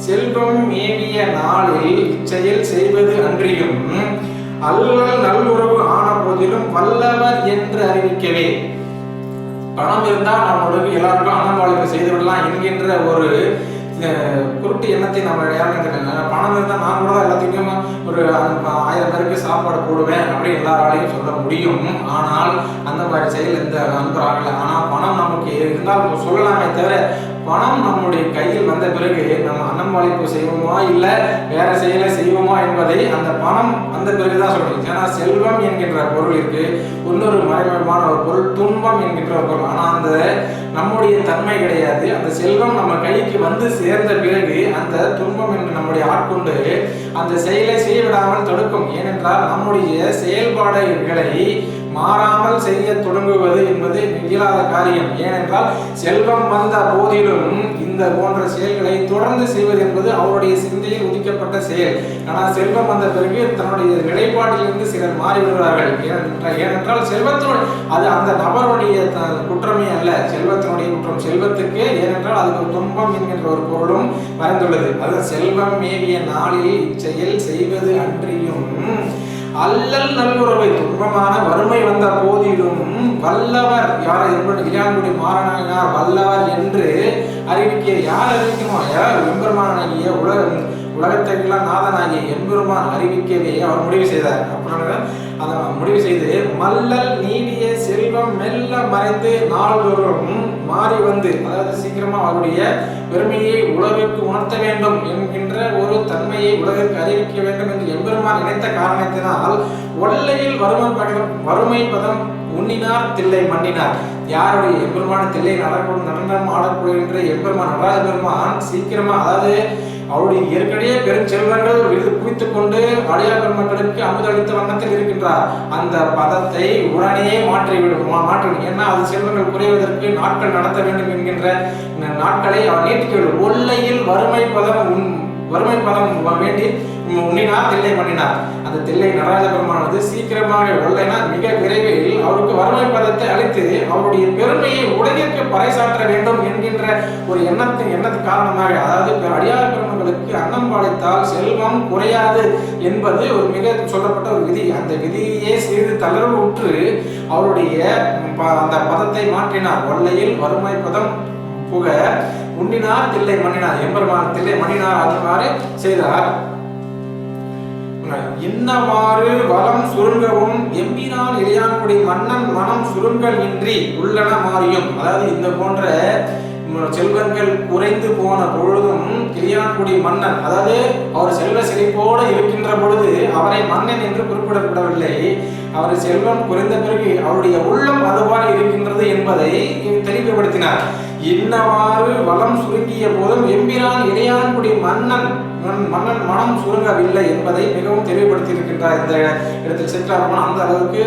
செல்வம் மேவிய நாளில் இச்செயல் செய்வது அன்றியும் அல்லல் நல்லுறவு ஆன போதிலும் வல்லவர் என்று அறிவிக்கவே. பணம் இருந்தால் நம்மளுக்கு எல்லாருக்கும் அன்னம்பாளுக்கு செய்து விடலாம் என்கின்ற ஒரு குருட்டு எண்ணத்தை நம்ம யாரும் பணம் இருந்தால் நான் கூட எல்லாத்துக்கும் ஒரு 1000 பேருக்கு சாப்பாடு போடுவேன் அப்படி எல்லாராலையும் சொல்ல முடியும். ஆனால் அந்த மாதிரி செயல் எந்த நண்பர் ஆகலை. ஆனால் பணம் நமக்கு இருந்தால் சொல்லலாமே தவிர பணம் நம்முடைய கையில் வந்த பிறகு நம்ம அன்னம்பாளிப்பு செய்வோமா இல்லை வேற செயலை செய்வோமா என்பதை அந்த பணம் வந்த பிறகுதான் சொல்றோம். ஏன்னா செல்வம் என்கின்ற பொருள் இருக்கு, இன்னொரு மறைமுகமான ஒரு பொருள் துன்பம் என்கின்ற ஒரு பொருள். ஆனால் அந்த நம்முடைய தன்மை கிடையாது. அந்த செல்வம் நம்ம கைக்கு வந்து சேர்ந்த பிறகு அந்த துன்பம் என்று நம்முடைய ஆட்கொண்டு அந்த செயலை செய்ய விடாமல் தடுக்கும். ஏனென்றால் நம்முடைய செயல்பாடுகளை மாறாமல் செய்ய தொடங்குவது என்பது இயலாத காரியம். ஏனென்றால் செல்வம் வந்த போதிலும் இந்த போன்ற செயல்களை தொடர்ந்து செய்வது என்பது அவருடைய சிந்தையில் உதிக்கப்பட்ட செயல். ஆனால் செல்வம் வந்த பிறகு தன்னுடைய நிலைப்பாட்டிலிருந்து சிலர் மாறிவிடுவார்கள். ஏனென்றால் செல்வத்தினுடைய அது அந்த நபருடைய குற்றமே அல்ல, செல்வத்தினுடைய குற்றம் செல்வத்துக்கு. ஏனென்றால் அதுக்கு ஒரு துன்பம் என்கின்ற ஒரு பொருளும் மறைந்துள்ளது. அது செல்வம் மேவிய நாளில் இச்செயல் செய்வது அன்றியும் அல்லல் நல்லுறவை துன்பமான வறுமை வந்த போதிலும் வல்லவர் யார் என்பது இளையான்குடி மாறனார் வல்லவர் என்று அறிவிக்க யார் அறிவிக்கணும்? எம்பெருமானாகிய உலகத்திற்கெல்லாம் நாதனாகிய எம்பெருமான் அறிவிக்கவே அவர் முடிவு செய்தார். அப்புறம் அதை முடிவு செய்து மல்லல் நீடிய செல்வம் மெல்ல மறைந்து நாள்தோறும் மாறி வந்து, அதாவது சீக்கிரமா அவருடைய பெருமையை உலகிற்கு உணர்த்த வேண்டும் என்கின்ற ஒரு தன்மையை உலகிற்கு அறிவிக்க வேண்டும் என்று எம்பெருமான் நினைத்த காரணத்தினால் ஒல்லையில் வறுமை பதம் உண்ணினார் தில்லை மண்ணினார். யாருடைய எம்பெருமான தில்லை நடனம் ஆடக்கூடிய எம்பெருமான் நடராஜ பெருமான் சீக்கிரமா, அதாவது அவருடைய ஏற்கனவே பெரும் செல்வங்கள் குவித்துக் கொண்டு அடியார் பெருமக்களுக்கு அமுதளித்த வண்ணத்தில் இருக்கின்றார். அந்த பதத்தை உடனே மாற்றிவிடும். ஏன்னா அது செல்வங்கள் குறைவதற்கு நாட்கள் நடத்த வேண்டும் என்கின்ற நாட்களை அவர் நீட்டிக்கவிடும். ஒல்லையில் வறுமை பதம் வேண்டி உண்ணினார் தில்லை பண்ணினார். அந்த தில்லை நடராஜ பெருமானது சீக்கிரமாக ஒல்லைனா மிக விரைவில் அவருக்கு வறுமை பதத்தை அளித்து அவருடைய பெருமையை உலகிற்கு பறைசாற்ற வேண்டும் என்கின்ற ஒரு எண்ணத்து காரணமாக, அதாவது அடியார் பெருமக்களுக்கு அன்னம் பாலித்தால் செல்வம் குறையாது என்பது ஒரு மிக சொல்லப்பட்ட ஒரு விதி. அந்த விதியே சிறிது தளர்வு உற்று அவருடைய அந்த பதத்தை மாற்றினார். ஒல்லையில் வறுமை பதம் புக உண்ணினார் தில்லை மண்ணினார். எம்பெருமான் தில்லை மண்ணினார் அதுமாறு செய்தார். இன்னவாறு வளம் சுருங்கவும் எம்பினால் இளையான்குடி மன்னன் மனம் சுருங்கல் இன்றி உள்ளன மாறியும், அதாவது இந்த போன்ற செல்வங்கள் குறைந்து போன பொழுதும் இளையான்குடி மன்னன், அதாவது அவர் செல்வ செழிப்போடு இருக்கின்ற பொழுது அவரை மன்னன் என்று குறிப்பிடப்படவில்லை. அவர் செல்வம் குறைந்த பிறகு அவருடைய உள்ளம் அதுவாறு இருக்கின்றது என்பதை தெளிவுபடுத்தினார். இன்னவாறு வளம் சுருங்கிய போதும் எம்பிரான் இளையான்குடி மன்னன் மனம் சுருங்கவில்லை என்பதை மிகவும் தெளிவுபடுத்தி இருக்கின்றார். இந்த இடத்தில் செக்கிலார் அந்த அளவுக்கு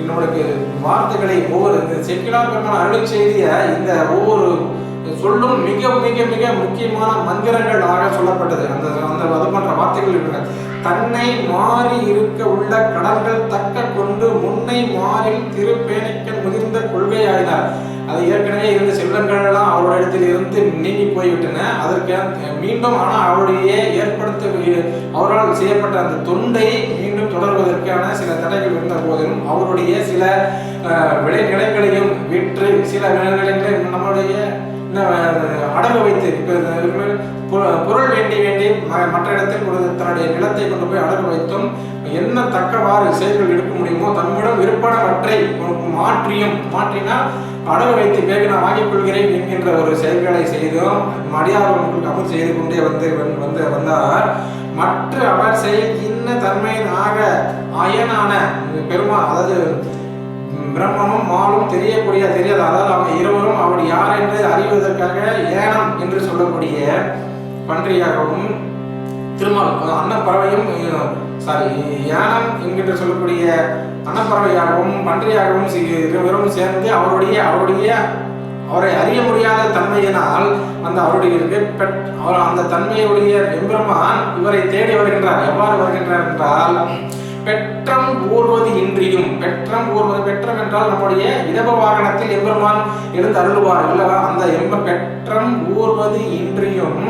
நம்மளுக்கு வார்த்தைகளை ஒவ்வொரு செக்கிலார் பெருமான் அருளை செய்திய இந்த ஒவ்வொரு சொல்லும் மிக மிக மிக முக்கியமான மந்திரங்களாக சொல்லப்பட்டது. அந்த அது போன்ற வார்த்தைகள் இருக்கின்றன. தன்னை மாறி இருக்க உள்ள கடல்கள் தக்க கொண்டு முன்னை மாறில் திருப்பேணிக்க முதிர்ந்த கொள்கையாயினார். அது ஏற்கனவே இருந்த செல்வங்கள் எல்லாம் அவருடைய இடத்தில் இருந்து நீங்கி போய்விட்டன. அதற்கு மீண்டும் ஆனால் அவருடைய அவரால் செய்யப்பட்ட அந்த தொண்டை மீண்டும் தொடர்வதற்கான சில தடைகள் இருந்த போதிலும் அவருடைய சில விளைநிலங்களையும் விற்று சில விளைநிலங்களை நம்மளுடைய அடகு வைத்து பொருள் வேண்டி மற்ற இடத்தில் தன்னுடைய நிலத்தை கொண்டு போய் அடகு வைத்தும் என்ன தக்கவாறு செயல்கள் எடுக்க முடியுமோ தம்மிடம் விருப்பனவற்றை மாற்றினா அடகு வைத்து பேக நான் வாங்கிக் கொள்கிறேன் என்கின்ற ஒரு செயல்களை செய்தும் அடியார்களுக்கு அமல் செய்து கொண்டே வந்தார். மற்ற அவர் செயல் இன்ன தன்மையினாக அயனான பெருமாள், அதாவது பிரம்மனும் மாலும் தெரியாது, அதாவது அவங்க இருவரும் அவர் யார் என்று அறிவதற்காக ஏனம் என்று சொல்லக்கூடிய பன்றியாகவும் திருமால் அன்னப்பறவையும் யானம் என்கின்ற சொல்லக்கூடிய அன்னப்பறவையாகவும் பன்றியாகவும் இருவரும் சேர்ந்து அவரை அறிய முடியாத தன்மையினால் அந்த தன்மையுடைய எம்பெருமான் இவரை தேடி வருகின்றார். எவ்வாறு வருகின்றார் என்றால் பெற்றம் ஊர்வது இன்றியும், பெற்றம் என்றால் நம்முடைய இடப வாகனத்தில் எம்பெருமான் எழுந்து அருள்வார் இல்லவா, அந்த பெற்றம் ஊர்வது இன்றியும்,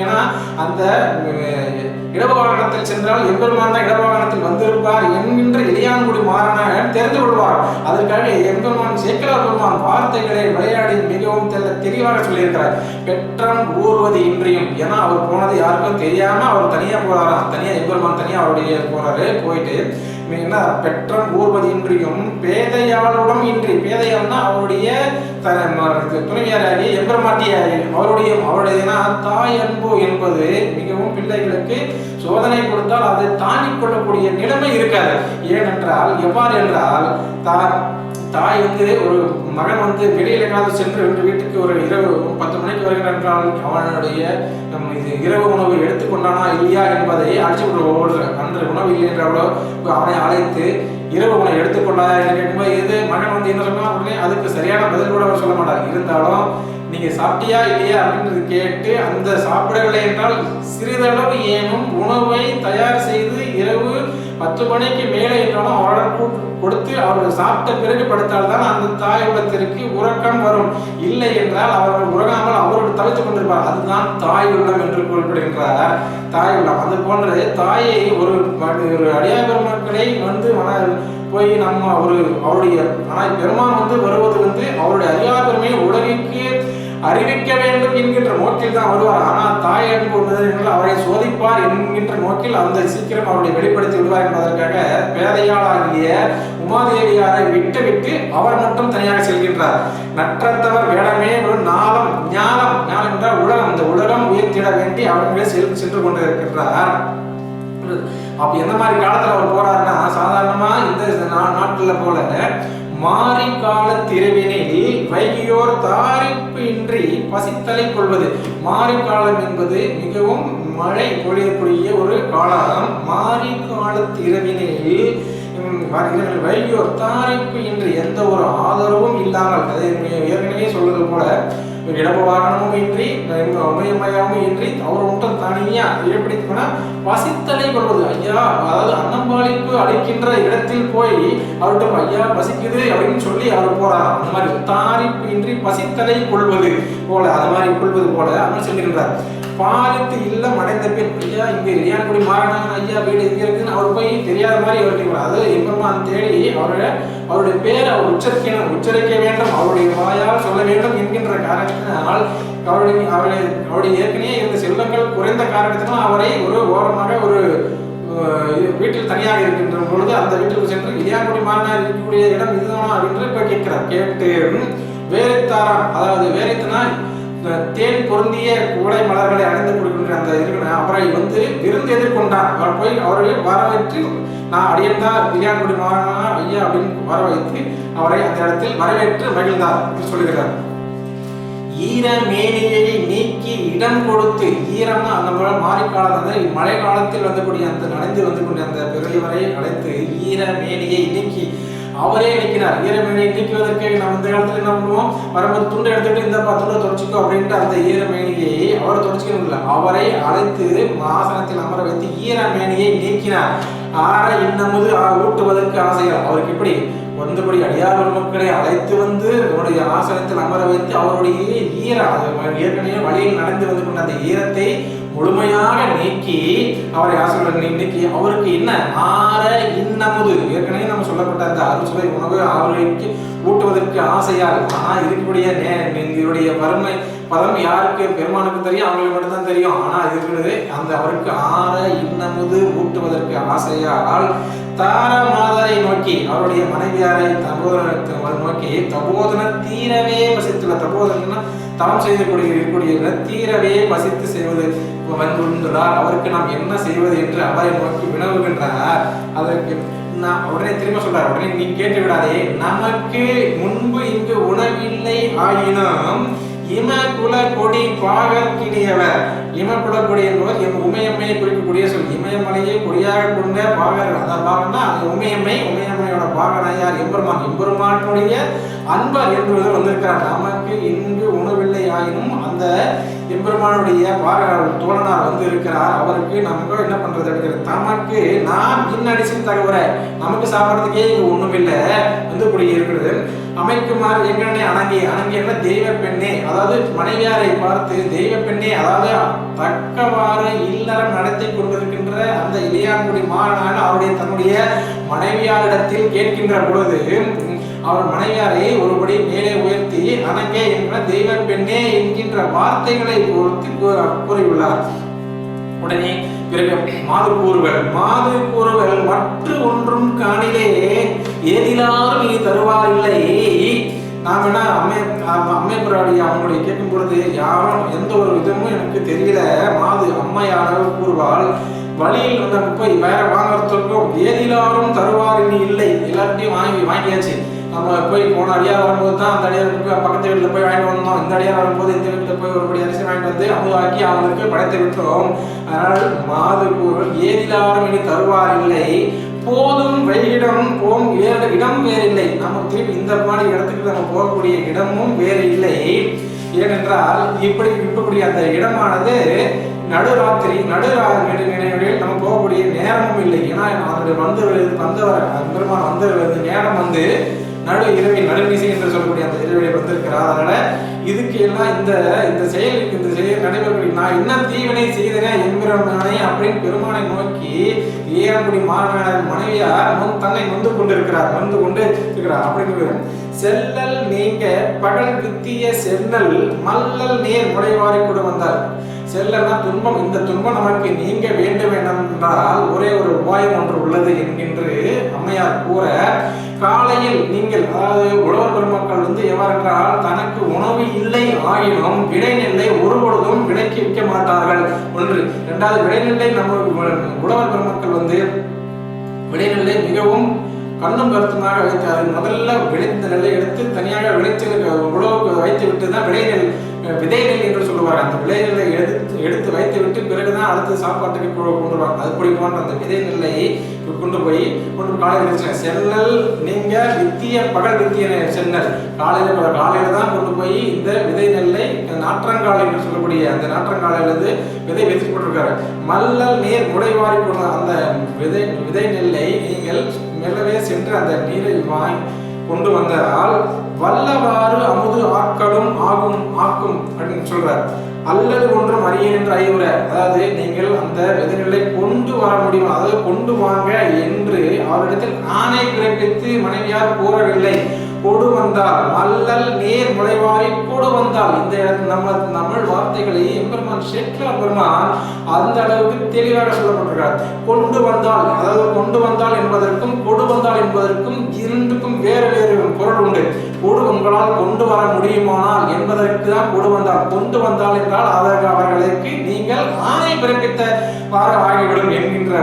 ஏன்னா அந்த இடப வாகனத்தில் சென்றால் எம்பெருமான் தான் இடப வாகனத்தில் வந்திருப்பார் என்கின்ற இளையான்குடி மாறன தெரிந்து கொள்வார். அதற்காக எம்பெருமான் சேக்கிலார் பெருமான் வார்த்தைகளை விளையாடி மிகவும் தெளிவாக சொல்லியிருக்கிறார். பெற்றம் ஊர்வது இன்றியும், ஏன்னா அவர் போனது யாருக்கும் தெரியாம அவர் தனியா போறாராம். எம்பெருமான் தனியா அவருடைய போயிட்டு என்ன பெற்றம் ஊர்வது இன்றியும் பேதையாளுடன் இன்றி, பேதையாள்னா அவருடைய துணைவியாராகி எம்பெருமாட்டியாரி அவருடைய தாய் அன்பு என்பது மிகவும் பிள்ளைகளுக்கு சோதனை கொடுத்தால் அதை தாங்கிக் கொள்ளக்கூடிய நிலைமை இருக்காது. ஏனென்றால் எவ்வாறு என்றால் தாய் ஒரு மகன் வெளியில எங்காவது சென்று வீட்டுக்கு ஒரு இரவு 10 மணிக்கு வருகிறான் என்றால் அவனுடைய இரவு உணவு எடுத்துக்கொண்டானா இல்லையா என்பதை அடிச்சு விடுவோம். அன்று உணவு இல்லை என்றாலோ அவனை அழைத்து இரவு உணவு எடுத்துக்கொண்டா என்று கேட்கும்போது எது மகன் என்ன சொன்னா உடனே அதுக்கு சரியான பதில் கூட அவர் சொல்ல மாட்டார். இருந்தாலும் நீங்க சாப்பிட்டியா இல்லையா அப்படின்றது கேட்டு அந்த சாப்பிடவில்லை என்றால் சிறிதளவு ஏனும் உணவை தயார் செய்து இரவு 10 மணிக்கு மேலே என்றாலும் அவரிடம் கொடுத்து அவர்கள் சாப்பிட்ட பிறகு படுத்தால்தான் அந்த தாய் உள்ளத்திற்கு உறக்கம் வரும். இல்லை என்றால் அவர்கள் உறங்காமல் அவர்கள் தவித்துக் கொண்டிருப்பார். அதுதான் தாய் உள்ளம் என்று குறிப்பிடுகின்றார். தாய் உள்ளம் அது போன்ற தாயை ஒரு அடியார் பெருமக்களை போய் நம்ம அவருடைய ஆனால் பெருமான் வந்து வருவது வந்து அவருடைய அறியாத பெருமையை உலகிற்கு அறிவிக்க வேண்டும் என்கின்ற நோக்கில் தான் வருவார். ஆனால் தாய் அன்பு அவரை சோதிப்பார் என்கின்ற நோக்கில் அந்த சீக்கிரம் அவருடைய வெளிப்படுத்தி விடுவார் என்பதற்காக பேதையாளாகிய உமாதேவியாரை விட்டு அவர் மட்டும் தனியாக செல்கின்றார். நற்றத்தவர் வேடமே ஒரு ஞானம் என்றால் உலகம், இந்த உலகம் உயர்த்திட வேண்டி அவர்களே சென்று கொண்டிருக்கின்றார். அப்ப எந்த மாதிரி காலத்துல அவர் போறாருன்னா, சாதாரணமா இந்த நாட்டுல போல மாறி கால திரவினில் வைகியோர் தாரிப்பு இன்றி பசித்தலை கொள்வது. மாறி காலம் என்பது மிகவும் மழை பொழியக்கூடிய ஒரு காலம். மாறி கால திரவினில் வைகியோர் தாரிப்பு இன்றி எந்த ஒரு ஆதரவும் இல்லாமல், அதை ஏற்கனவே சொல்வது போல இடப்பு வாகனமும் இன்றி உமயமயமும் இன்றி அவர் மட்டும் தனியா எப்படி பசித்தலை கொள்வது. ஐயா, அதாவது அன்னம்பாளிப்பு அளிக்கின்ற இடத்தில் போய் அவர்கிட்ட ஐயா பசிக்குது அப்படின்னு சொல்லி அவர் போறார். அந்த மாதிரி தாரிப்பு இன்றி பசித்தலை கொள்வது போல, அது மாதிரி கொள்வது போல அப்படின்னு சொல்லுகின்றார். பாலித்து இல்லம் அடைந்த பின் ஐயா இங்க இளையான்குடி மாறனாங்க ஐயா வீடு எங்க இருக்குன்னு அவர் போய் தெரியாத மாதிரி அவர்கிட்ட அது எம்பெருமான் தேடி அவருடைய பேரை அவர் உச்சரிக்க வேண்டும், அவருடைய வாயால் சொல்ல வேண்டும் என்கின்ற காரணத்தினால் அவருடைய ஏற்கனவே இருந்த செல்வங்கள் குறைந்த காரணத்தினால் அவரை ஒரு ஓரமாக ஒரு வீட்டில் தனியாக இருக்கின்ற பொழுது அந்த வீட்டிற்கு சென்று இளையான்குடி மாறனார் இருக்கக்கூடிய இடம் இதுதானா அப்படின்னு போய் கேட்கிறார். கேட்டு வேலைத்தாரான், அதாவது வேலைத்தனா தேன் பொருந்திய கூடை மலர்களை அணிந்து கொடுக்கின்ற அந்த இருக்கிற அவரை வந்து விருந்து எதிர்கொண்டார். அவர் போய் அவரை வரவேற்று நான் அடியந்தார் இளையான்குடி மாறனா ஐயா அப்படின்னு வர வைத்து அவரை அந்த இடத்தில் வரவேற்று மகிழ்ந்தார் என்று சொல்லுகிறார். ஈர மேனியை நீக்கி இடம் கொடுத்து, ஈரமா அந்த மாறிக்காலம் மழை காலத்தில் வந்தக்கூடிய அந்த நனைந்து வந்து கொண்ட அந்த பெரியவரை அழைத்து ஈர மேனியை நீக்கி அவரே நிற்கிறார். ஈரமேனியை நீக்குவதற்கு நம்ம இந்த காலத்துல என்ன பண்ணுவோம், வரும்போது துண்டை எடுத்துக்கிட்டு இந்த துண்டை தொடச்சிக்கோ அப்படின்ட்டு அந்த ஈரமேனியை அவர் தொடச்சிக்கணும் இல்லை, அவரை அழைத்து ஆசனத்தில் அமர வைத்து ஈரமேனியை நீக்கினார். ஆற இன்னமுது ஊட்டுவதற்கு ஆசைகள் அவருக்கு எப்படி வந்தபடி அடியார் மக்களை அழைத்து வந்து அவருடைய ஆசனத்தில் அமர வைத்து அவருடைய ஏற்கனவே வழியில் நடந்து வந்து கொண்ட அந்த ஈரத்தை முழுமையாக நீக்கி அவரை ஆசீர்வாதம் நீக்கி அவருக்கு என்ன ஆற இன்னமுது ஏற்கனவே நம்ம சொல்லப்பட்ட அந்த அறுசுவை உணவு அவர்களுக்கு ஊட்டுவதற்கு ஆசையால். ஆனால் இருக்கக்கூடிய இதனுடைய வறுமை பதம் யாருக்கு பெருமானுக்கு தெரியும், அவங்களுக்கு மட்டும்தான் தெரியும். ஆனால் இருக்கிறது அந்த அவருக்கு ஆற இன்னமுது ஊட்டுவதற்கு ஆசையால் தார மாதரை நோக்கி அவருடைய மனைவியாரை நோக்கி தபோதன தீரவே பசித்துள்ள, தபோதனா தவம் இருக்கக்கூடிய தீரவே பசித்து செய்வது வந்துள்ளார். அவருக்கு நாம் என்ன செய்வது என்று அவரை நோக்கி வினவுகின்றார். அதற்கு நான் உடனே திரும்ப சொல்றார், உடனே நீ கேட்டு விடாதே, நமக்கு முன்பு இங்கு உணவில்லை ஆயினும் இமகுல கொடி பாகற்கினியவர். இமகுல கொடி என்பவர் உமையம்மையை குறிக்கக்கூடிய சொல். இமயமலையை கொடியாக கொண்ட பாகர், அதான் பாகன்னா உமையம்மையோட பாகனாயார் எம்பெருமான், எம்பெருமானுடைய அன்பர் என்று வந்திருக்கிறார். நமக்கு இங்கு உணவில்லை ஆயினும் அந்த எம்பெருமானுடைய தோழனார் வந்து இருக்கிறார். அவருக்கு நமக்கு என்ன பண்றது அப்படிங்கிறது, தமக்கு நாம் இன்னடிச்சு தகவல நமக்கு சாப்பிட்றதுக்கே இங்க ஒண்ணும் இல்லை வந்து கூடிய இருக்கிறது. அமைக்குமாறு எங்கனே அணங்கி என்ன தெய்வ பெண்ணே, அதாவது மனைவியாரை பார்த்து தெய்வ பெண்ணே, அதாவது தக்கவாறு இல்லறம் நடத்தி கொண்டிருக்கின்ற அந்த இளையான்குடி மாறனாக அவருடைய தன்னுடைய மனைவியாரிடத்தில் கேட்கின்ற பொழுது அவர் மனைவியாரை ஒருபடி மேலே உயர்த்தி அணங்கே என்ற தெய்வ பெண்ணே என்கின்ற வார்த்தைகளை பொறுத்து கூறியுள்ளார். உடனே பிறகு மாது கூறுகள் மற்ற ஒன்றும் காணிலே ஏதிலாரும் நீ தருவாரில்லை. நாம் என்ன அம்மை புராடி அவங்களுடைய கேட்கும் பொழுது யாரும் எந்த ஒரு விதமும் எனக்கு தெரியல. மாது அம்மையாக கூறுவாள், வழியில் வந்து போய் வேற வாங்கறதுக்கும் ஏதிலாரும் தருவார் நீ இல்லை. எல்லார்ட்டையும் வாங்கியாச்சு. நம்ம போய் போன அடியார் வரும்போது தான் அந்த அடியார் பக்கத்து வீட்டில் போய் வாங்கிட்டு வந்தோம். இந்த அடியார் வரும்போது இந்த வீட்டில் போய் ஒருபடி அரிசி வாங்கிட்டு வந்து அமுதாக்கி அவங்களுக்கு படைத்து விட்டோம். அதனால் மாது கூறுகள் ஏதிலாரும் இனி தருவார் இல்லை. போதும் வெயிடம் போம் இடம் வேறில்லை. நம்ம திருப்பி இந்த மாதிரி இடத்துக்கு நம்ம போகக்கூடிய இடமும் வேறு இல்லை. ஏனென்றால் இப்படி அந்த இடமானது நடுராத்திரி நினைவுகளில் நம்ம போகக்கூடிய நேரமும் இல்லை. ஏன்னா அதனுடைய வந்தவர் பெருமான் வந்து நேரம் வந்து நடு இரவில் நடுநிசை என்று சொல்லக்கூடிய அந்த இரவில் வந்திருக்கிறார். அதனால இதுக்கு எல்லாம் இந்த செயல் நடைபெறக்கூடிய நான் என்ன தீவினை செய்தேன் என்கிறவனே அப்படின்னு பெருமானை நோக்கி ஏறக்குடி மாணவன் மனைவியார் தன்னை நொந்து கொண்டிருக்கிறார் அப்படின்னு செல்லல் நீங்க பகல் வித்திய சென்னல் மல்லல் நேர் முளைவாரி கூட வந்தார். செல்லல்னா துன்பம். இந்த துன்பம் நமக்கு நீங்க வேண்டும் என்றால் ஒரே ஒரு உபாயம் ஒன்று உள்ளது என்கின்ற அம்மையார் கூற, காலையில் நீங்கள் அதாவது உழவர் பெருமக்கள் எவ்வாறென்றால் தனக்கு உணவு இல்லை ஆயினும் விடைநெல்லை ஒருபொழுதும் விலைக்கு விற்க மாட்டார்கள். ஒன்று. இரண்டாவது, விடைநெல்லை நம்ம உழவர் பெருமக்கள் விடைநெல்லை மிகவும் கண்ணும் கருத்துமாக வைத்து அது முதல்ல விளைந்த நெல்லை எடுத்து தனியாக விளைச்சல் உழவுக்கு வைத்து விட்டு தான் விதை நெல் என்று சொல்லுவாங்க. அந்த விதை நெல்லை எடுத்து வைத்து விட்டு பிறகுதான் அடுத்து சாப்பாட்டுக்கு கொண்டு வருவாங்க. அதுபடி போன்ற அந்த விதை நெல்லை கொண்டு காலையில் சென்னல் நீங்க பகல் வித்திய சென்னல் காலையில தான் கொண்டு போய் இந்த விதை நெல்லை நாற்றங்கால் என்று சொல்லக்கூடிய அந்த நாற்றங்காலிலிருந்து விதை வைத்து போட்டிருக்காரு. மல்லல் நீர் முளைவாரி போன அந்த விதை நெல்லை நீங்கள் மெல்லவே சென்று அந்த நீரை கொண்டு வந்தால் வல்லவாறு அமுது ஆக்களும் ஆக்கும் அப்படின்னு சொல்றார். அல்லது ஒன்றும் அறியேன் என்று அறிவுரை. அதாவது நீங்கள் அந்த விதைகளை கொண்டு வர முடியும், அதாவது கொண்டு வாங்க என்று அவரிடத்தில் ஆணை பிறப்பித்து மனைவியார் கூறவில்லை. கொடு வந்தால் மல்லல் நேர் முளைவாரி கொடு வந்தால் இந்த இடத்துல நம்ம தமிழ் வார்த்தைகளை எம்பெருமான் சேக்கிழார் பெருமான் அந்த அளவுக்கு தெளிவாக சொல்லப்பட்டிருக்கிறார். கொண்டு வந்தால், அதாவது கொண்டு வந்தால் என்பதற்கும் கொடு வந்தால் என்பதற்கும் இரண்டுக்கும் வேறு பொருள் உண்டு. கொடு உங்களால் கொண்டு வர முடியுமானால் என்பதற்கு தான் கொடு வந்தால். கொண்டு வந்தால் என்றால் அதற்கு அவர்களுக்கு நீங்கள் ஆணை பிறப்பித்த ஆகிவிடும் என்கின்ற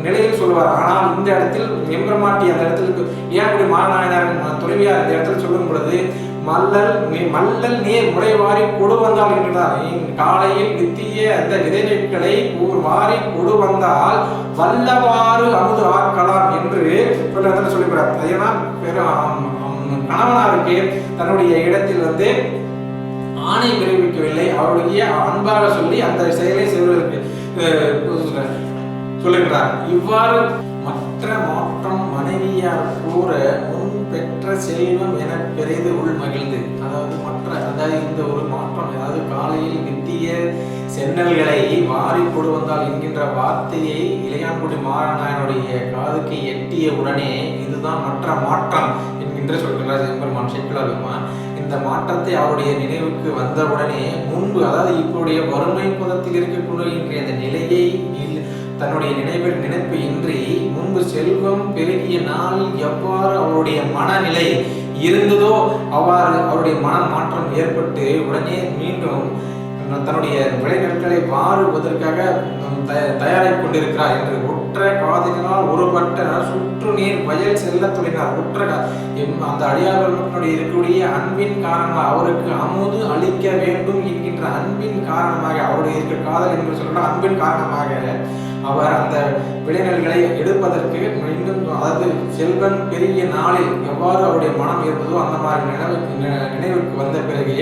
நிலையில் சொல்வார். ஆனால் இந்த இடத்தில் எம்பெருமாட்டி அந்த இடத்திற்கு ஏன் மாநாயனார் துணைவியார் இந்த இடத்தில் சொல்லும் பொழுது மல்லல் நீர் முளைவாரி கொடு வந்தால் என்கிறார். காலையில் வித்திய அந்த விதைகளை வாரி கொடு வந்தால் வல்லவாறு அமுது ஆக்கலாம் என்று சொல்லுகிறார். ஏன்னா கணவனாருக்கு தன்னுடைய இடத்தில் ஆணை பிறப்பிக்கவில்லை, அவருடைய அன்பாக சொல்லி அந்த செயலை செய்வதற்கு சொல்லுகிறார். இவ்வாறு மற்ற மாற்றம் மனைவியார் கூற முன் பெற்ற செல்வம் என பெரிது உள் மகிழ்ந்து. அதாவது இந்த ஒரு மாற்றம், அதாவது காலையில் வித்திய சென்னல்களை வாரி கொடு வந்தால் என்கின்ற வார்த்தையை இளையான்குடி மாறனாயனுடைய காதுக்கு எட்டிய உடனே இதுதான் மற்ற மாற்றம் என்கின்ற சொல்கிறார் எம்பெருமான் சேக்கிழார் பெருமான். இந்த மாற்றத்தை அவருடைய நினைவுக்கு வந்தவுடனே முன்பு, அதாவது இப்போடைய வறுமை பதத்தில் இருக்கக்கூடிய அந்த நிலையை தன்னுடைய நினைப்பு இன்றி முன்பு செல்வம் பெருகிய நாளில் எவ்வாறு அவருடைய மனநிலை இருந்ததோ அவ்வாறு அவருடைய மன மாற்றம் ஏற்பட்டு உடனே மீண்டும் தன்னுடைய விளைநெற்களை வாருவதற்காக தயாராகி கொண்டிருக்கிறார் என்று ஒற்ற காதலினால் ஒருபட்ட சுற்று நீர் வயல் செல்ல தொழினார். அந்த அடியார்களுடைய இருக்கக்கூடிய அன்பின் காரணமாக அவருக்கு அமுது அளிக்க வேண்டும் என்கின்ற அன்பின் காரணமாக அவருடைய இருக்க காதல் என்று சொல்ற அன்பின் காரணமாக அவர் அந்த விளைநெல்களை எடுப்பதற்கு மீண்டும், அதாவது செல்வன் பெரிய நாளில் எவ்வாறு அவருடைய மனம் இருந்ததோ அந்த மாதிரி நினைவுக்கு வந்த பிறகு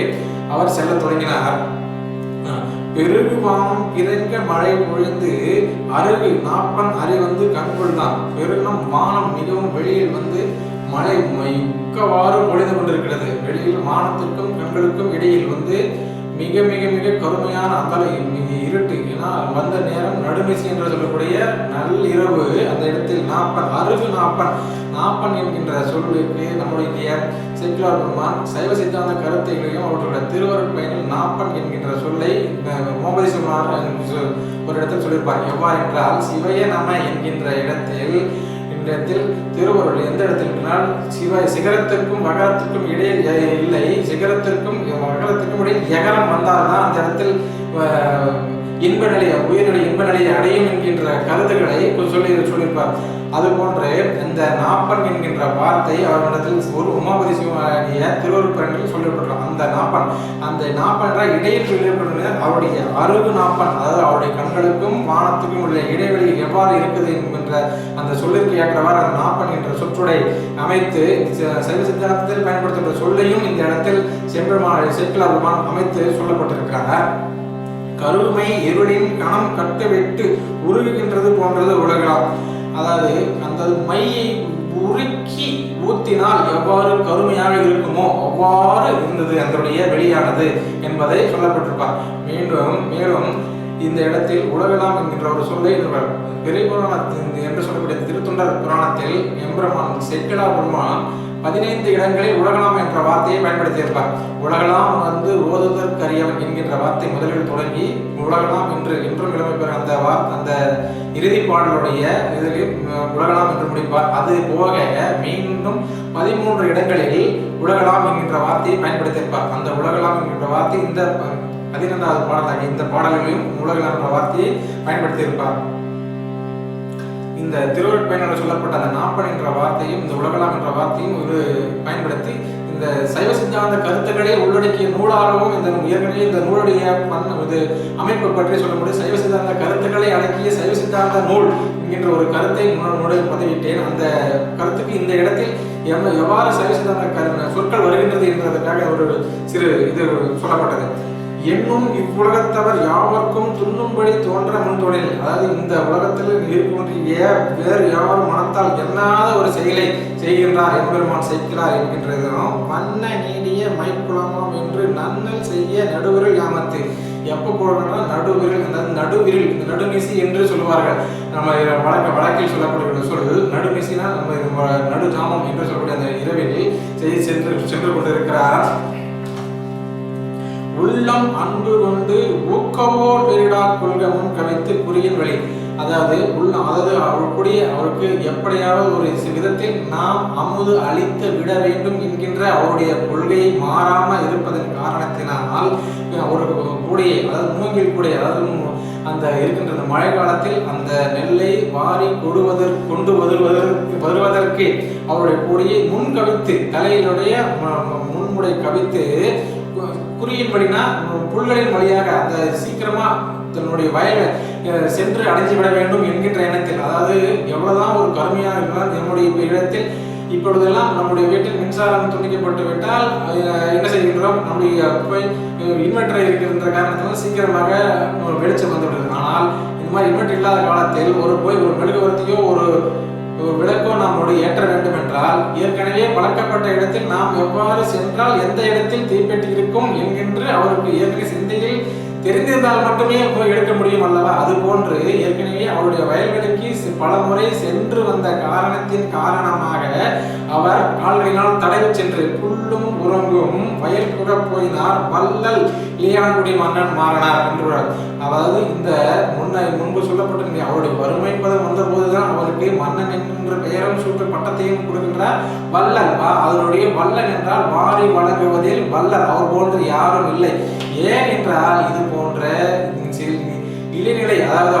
அவர் செல்ல தொடங்கினார். பெருகுவானம் பிறங்க மழை பொழிந்து அருகு நாப்பன் அறை கண்கொள்தான். பெருகுனம் வானம் மிகவும் வெளியில் மழை மிக்கவாறு பொழிந்து கொண்டிருக்கிறது. வெளியில் வானத்திற்கும் கண்களுக்கும் இடையில் மிக மிக மிக கருமையான அந்தலை இருட்டு. ஏன்னா வந்த நேரம் நடுமிசி என்று சொல்லக்கூடிய நள்ளிரவு. அந்த இடத்தில் அருகு நாப்பன் என்கின்ற சொல்லுக்கு நம்முடைய சேக்கிழார் பெருமான் சைவ சித்தாந்த கருத்தைகளையும் அவர்களுடைய திருவருட் பயனில் நாப்பன் என்கின்ற சொல்லை மோபதி சொன்னார் ஒரு இடத்தில் சொல்லியிருப்பார். எவ்வாறு என்றால் சிவய நம என்கின்ற இடத்தில் திருவருள் எந்த இடத்தில் சிகரத்திற்கும் மகரத்திற்கும் இடையில் இல்லை, சிகரத்திற்கும் மகரத்திற்கும் இடையில் எகரம் வந்தால்தான் அந்த இடத்தில் இன்ப நிலையை உயிரினுடைய இன்ப நிலையை அடையும் என்கின்ற கருத்துக்களை சொல்லியிருப்பார். அது போன்று இந்த நாப்பன் என்கின்ற வார்த்தை அவரிடத்தில் ஒரு உமாபதி சிவனுடைய திருவருட்பயனில் சொல்லப்பட்டுள்ளோம். அந்த நாப்பன் என்ற இடையில் சொல்லப்பட்டுள்ள அவருடைய அருகு நாப்பன், அதாவது அவருடைய கண்களுக்கும் வானத்துக்கும் உள்ள இடைவெளி எவ்வாறு இருக்குது என்கின்ற அந்த சொல்லிற்கு ஏற்றவாறு அந்த நாப்பன் என்ற சொற்றுடை அமைத்து சைவ சித்தாந்தத்தில் பயன்படுத்தப்பட்ட சொல்லையும் இந்த இடத்தில் சேக்கிழார் பெருமான் அமைத்து சொல்லப்பட்டிருக்கிறாங்க. கருமை இருளின் கணம் கட்டுவிட்டு உருகுகின்றது போன்றது உலகலாம். அதாவது அந்த மையை உருக்கி ஊத்தி ஊதினால் எவ்வாறு கருமையாக இருக்குமோ அவ்வாறு இருந்தது அதனுடைய வெளியானது என்பதை சொல்லப்பட்டிருப்பார். மேலும் இந்த இடத்தில் உலகலாம் என்கின்ற ஒரு சொல்லை பெரிய புராணத்தில் என்று சொல்லக்கூடிய திருத்தொண்டர் புராணத்தில் எம்பெருமான் சேக்கிழார் பெருமான் 15 இடங்களில் உலகலாம் என்ற வார்த்தையை பயன்படுத்தியிருப்பார். உலகலாம் ஓதுதற்கரியவன் என்கின்ற வார்த்தை முதலில் தொடங்கி உலகலாம் என்று என்றும் இளமை பெற அந்த இறுதி பாடலுடைய இதில் உலகலாம் என்று முடிப்பார். அது போக மீண்டும் 13 இடங்களில் உலகலாம் என்கின்ற வார்த்தையை பயன்படுத்தியிருப்பார். அந்த உலகலாம் என்கின்ற வார்த்தை இந்த 12வது பாடலாக இந்த பாடல்களையும் உலகலாம் என்ற வார்த்தையை பயன்படுத்தியிருப்பார். இந்த திருவருட்பயனில் சொல்லப்பட்ட அந்த நாப்பன் என்ற வார்த்தையும் இந்த உலகலாம் என்ற வார்த்தையும் ஒரு பயன்படுத்தி இந்த சைவ சித்தாந்த கருத்துக்களை உள்ளடக்கிய நூலாகவும் ஏற்கனவே இந்த நூலுடைய இது அமைப்பு பற்றி சொல்லும்போது சைவ சித்தாந்த கருத்துக்களை அடக்கிய சைவ சித்தாந்த நூல் என்கின்ற ஒரு கருத்தை பதிவிட்டேன். அந்த கருத்துக்கு இந்த இடத்தில் எவ்வாறு சைவ சித்தாந்த சொற்கள் வருகின்றது என்பதற்காக ஒரு சிறு இது சொல்லப்பட்டது. என்னும் இவ்வுலகத்தவர் யாவர்க்கும் துண்ணும்படி தோன்ற முன்தொழில், அதாவது இந்த உலகத்தில் இருக்கக்கூடிய வேறு யாரும் மனத்தால் எண்ணாத ஒரு செயலை செய்கின்றார் எம்பெருமான் செய்கிறார் என்கின்றதும் வண்ண நீடிய மைக்குளமாம் என்று நன்னல் செய்ய நடுவிரல் யாமத்து. எப்போ போடுறோம்னா நடுவிரல், அதாவது நடுவிரல், இந்த நடுமிசி என்று சொல்லுவார்கள். நம்ம வழக்கில் சொல்லக்கூடிய சொல் நடுமிசினா நம்ம நடு ஜாமம் என்று சொல்லக்கூடிய அந்த இரவில் சென்று கொண்டிருக்கிறார். உள்ளம் அன்பு கொண்டு ஊக்கவோர் பெரிடா கொள்க முன் கவித்து குறியின் வழி, அதாவது அவருக்கு எப்படியாவது ஒரு விதத்தில் நாம் அமுது அளித்து விட வேண்டும் என்கின்ற அவருடைய கொள்கையை மாறாம இருப்பதன் காரணத்தினால் ஒரு கூடைய, அதாவது மூங்கில் கூடை, அதாவது அந்த இருக்கின்ற அந்த மழை காலத்தில் அந்த நெல்லை வாரி கொண்டு வருவதற்கு அவருடைய கூடையை முன் கவித்து தலையினுடைய முன்முடை கவித்து குறியின்படினா புல்களின் வழியாக அந்த சீக்கிரமா தன்னுடைய வயலை சென்று அடைஞ்சு விட வேண்டும் என்கின்ற எண்ணத்தில், அதாவது எவ்வளவுதான் ஒரு கருமையாக இருந்தால் நம்முடைய இடத்தில் இப்பொழுதெல்லாம் நம்முடைய வீட்டில் மின்சாரம் துண்டிக்கப்பட்டு விட்டால் என்ன செய்கின்றோம், நம்முடைய இன்வெர்டர் இருக்கின்ற காரணத்தினால் சீக்கிரமாக வெளிச்சம் வந்துவிடுது. ஆனால் இந்த மாதிரி இன்வெர்டர் இல்லாத காலத்தில் ஒரு மெழுகுவர்த்தியோ ஒரு விளக்கோ நம்முடைய ஏற்ற வேண்டும் என்றால் ஏற்கனவே பழக்கப்பட்ட இடத்தில் நாம் எவ்வாறு சென்றால் எந்த இடத்தில் தீப்பெட்டி இருக்கும் என்கின்ற அவருக்கு ஏற்கனவே சிந்தையில் தெரிந்திருந்தால் மட்டுமே போய் எடுக்க முடியும் அல்லவா. அது போன்று ஏற்கனவே அவருடைய வயல்வெளிக்கு பல முறை சென்று வந்த காரணத்தின் காரணமாக அவர் கால்களினால் தடவி சென்று புல்லும் உறங்கும் வயல் புக போயினார் வல்லல் இளையான்குடி மன்னன் மாறனார் என்றார். அதாவது இந்த முன்பு சொல்லப்பட்ட அவருடைய வறுமை பதம் வந்த போதுதான் அவருக்கு மன்னன் என்கின்ற பெயரும் சூட்டு பட்டத்தையும் கொடுக்கின்றார். வல்லல், அதனுடைய வல்லன் என்றால் வாரி வழங்குவதில் வல்லல் அவர் போன்று யாரும் இல்லை. ஏன் என்றால் இது போன்ற இளைநிலை, அதாவது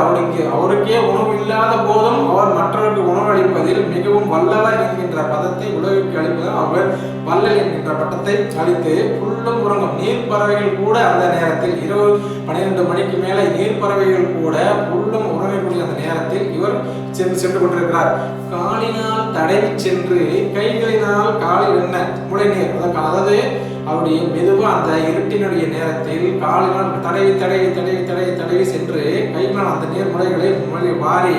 அவருக்கே உணவு இல்லாத போதும் அவர் மற்றவருக்கு உணவு அளிப்பதில் மிகவும் வல்லவர் என்கின்ற பதத்தை உலகிற்கு அளிப்பதால் அவர் வல்லல் என்கின்ற பட்டத்தை அளித்து புல்லும் உறங்கும் நீர்ப்பறவைகள் கூட அந்த நேரத்தில் இரவு 12 மணிக்கு மேலே நீர்ப்பறவைகள் கூட புல்லும் உறங்கக்கூடிய அந்த நேரத்தில் இவர் சென்று கொண்டிருக்கிறார். காலினால் தடவி சென்று கைகளினால் காலில் என்ன முளை நீர், அதாவது அவருடைய மெதுவா அந்த இருட்டினுடைய நேரத்தில் காலினால் தடவி சென்று கைகளால் அந்த நீர்முறைகளை வாரி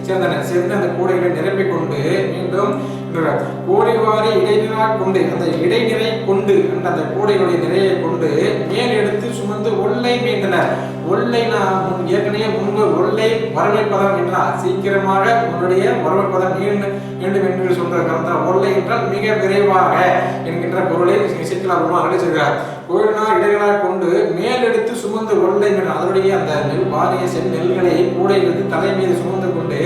சேர்ந்து அந்த கூடைகளை நிரப்பிக் கொண்டு மீண்டும் கூடை வாரி இடைநிறா கொண்டு அந்த இடைநிறை கொண்டு அந்த கூடைகளுடைய நிறையை கொண்டு மேல் எடுத்து சுமந்து ஒல்லை மீண்டனர். ஒல்லை நான் ஏற்கனவே முன்பு ஒல்லை வறுமைப்பதம் என்றால் சீக்கிரமாக உன்னுடைய வறுமைப்பதம் வேண்டும் என்று சொல்ற கருத்தால் ஒல்லை என்றால் மிக விரைவாக என்கின்ற பொருளை சிக்கலாக செய்கிறார். கோயிலார் இடைகளாக கொண்டு மேலெடுத்து சுமந்து ஒல்லை அதனுடைய அந்த நெல் வாரிய நெல்களை கூடையிலிருந்து தலை மீது சுமந்து கொண்டு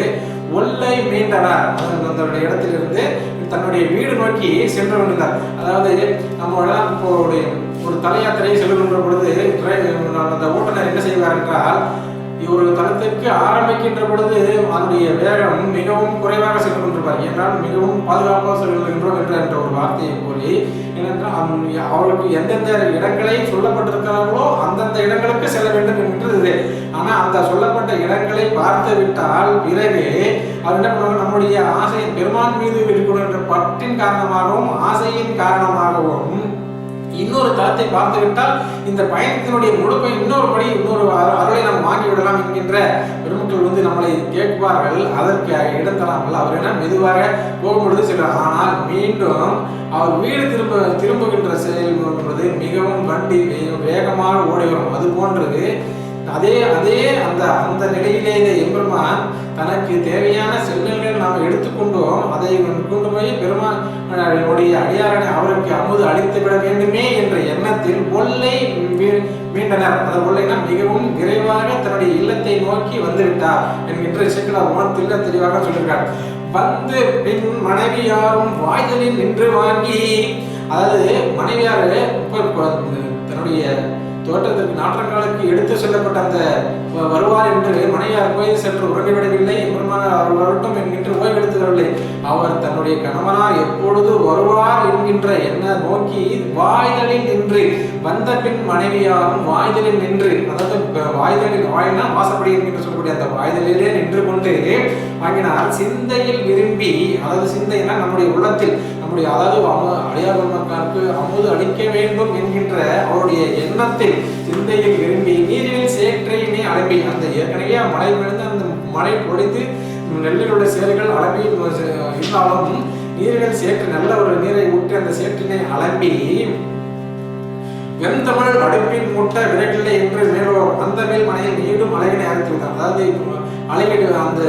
ஒல்லை மீண்டனர். அதனுடைய இடத்திலிருந்து தன்னுடைய வீடு நோக்கி சென்று கொண்டிருந்தார். அதாவது நம்மளோட இப்போ ஒரு தலையாத்திரையை செல்லுகின்ற பொழுது அந்த ஓட்டுநர் என்ன செய்வார் என்றால் ஒரு தளத்திற்கு ஆரம்பிக்கின்ற பொழுது அதனுடைய வேகம் மிகவும் குறைவாக சென்று கொண்டிருப்பார். என்றால் மிகவும் பாதுகாப்பாக செல்கின்றோம் என்ற ஒரு வார்த்தையை கூறி, ஏனென்றால் அவர்களுக்கு எந்தெந்த இடங்களை சொல்லப்பட்டிருக்கிறார்களோ அந்தந்த இடங்களுக்கு செல்ல வேண்டும் என்கின்றது. ஆனால் அந்த சொல்லப்பட்ட இடங்களை பார்த்து விட்டால் பிறகு அவர் என்ன பண்ணுவாங்க, நம்முடைய ஆசையின் பெருமான் மீது இருக்கிற பற்றின் காரணமாகவும் ஆசையின் காரணமாகவும் இன்னொரு தளத்தை பார்த்துவிட்டால் இந்த பயணத்தினுடைய முழுப்பை இன்னொரு அருளை நாம் வாங்கி விடலாம் என்கின்ற பெருமக்கள் நம்மளை கேட்பார்கள். அதற்கு இடம் தராமல் அவர் என்ன மெதுவாக போகும்பொழுது செல்வார். ஆனால் மீண்டும் அவர் வீடு திரும்புகின்ற செயல் என்பது மிகவும் வண்டி வேகமாக ஓடி வரும். அது போன்றது அதே அந்த நிலையிலேயே எம்பெருமான் தனக்கு தேவையான செல்வங்கள் நாம் எடுத்துக்கொண்டோம், அதை கொண்டு போய் பெருமானுடைய அடியாரனை அவருக்கு அமுது அளித்து விட வேண்டுமே என்ற எண்ணத்தில் ஒல்லை மீண்டனர். அந்த ஒல்லைனா மிகவும் விரைவாக தன்னுடைய இல்லத்தை நோக்கி வந்துவிட்டார் என்கின்ற இசைக்கலார் தெளிவாக சொல்லியிருக்கார். வந்து பின் மனைவியாரும் வாய்தலில் நின்று வாங்கி, அதாவது மனைவியாரு தன்னுடைய தோட்டத்திற்கு நாற்றங்காலுக்கு எடுத்து செல்லப்பட்ட அந்த வருவார் என்று மனைவியார் போய் சென்று உறங்கிவிடவில்லை. அவர் வரட்டும் என்கின்ற ஓய்வெடுத்து வரவில்லை. அவர் தன்னுடைய கணவனார் எப்பொழுது வருவார் என்கின்ற எண்ண நோக்கி வாய்தலில் நின்று, வந்த பின் மனைவியாரும் வாய்தலில் நின்று, அதாவது வாய்னா வாசப்படி என்கின்ற சொல்லக்கூடிய அந்த வாய்தலிலே நின்று கொண்டு வாங்கினார். சிந்தையில் விரும்பி, அதாவது சிந்தைனா நம்முடைய உள்ளத்தில் அதாவது அடியார் மக்களுக்கு அமுது அளிக்க வேண்டும் என்கின்ற அவருடைய எண்ணத்தில் சிந்தையில் விரும்பி நீரில் சேற்றையினை அலம்பி, அந்த ஏற்கனவே மழை விழுந்து அந்த மழை பொழிந்து நெல்லினுடைய சேறுகள் அலம்பி இருந்தாலும் நீரில் சேற்று நல்ல ஒரு நீரை ஊற்றி அந்த சேற்றினை அலம்பி, வெந்தமிழ் அடுப்பின் மூட்ட விறகில்லை என்று மேலும் அந்த மேல் மனையில் மீண்டும் அழகினை அரைத்து விட்டார். அதாவது அழகிடு அந்த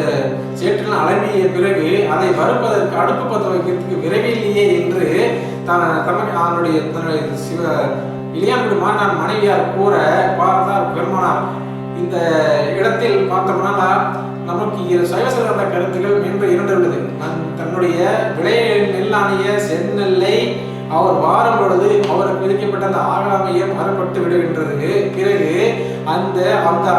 சேற்றில் அலம்பிய பிறகு அதை வறுப்பதற்கு அடுப்பு பற்ற வைக்கிறதுக்கு விறகில்லையே என்று தன்னுடைய இளையான்குடி மாநாடு மனைவியார் கூற பார்த்தார் பெருமானார். இந்த இடத்தில் பார்த்தோம்னா நமக்கு சைவ சித்தாந்த கருத்துக்கள் மீண்டும் இரண்டு உள்ளது. தன்னுடைய விளைய நெல்லானிய செந்நெல்லை அவர் வாரும் பொழுது அவருக்கு விதிக்கப்பட்ட அந்த ஆகாமியம் அறப்பட்டு விடுகின்றது. பிறகு அந்த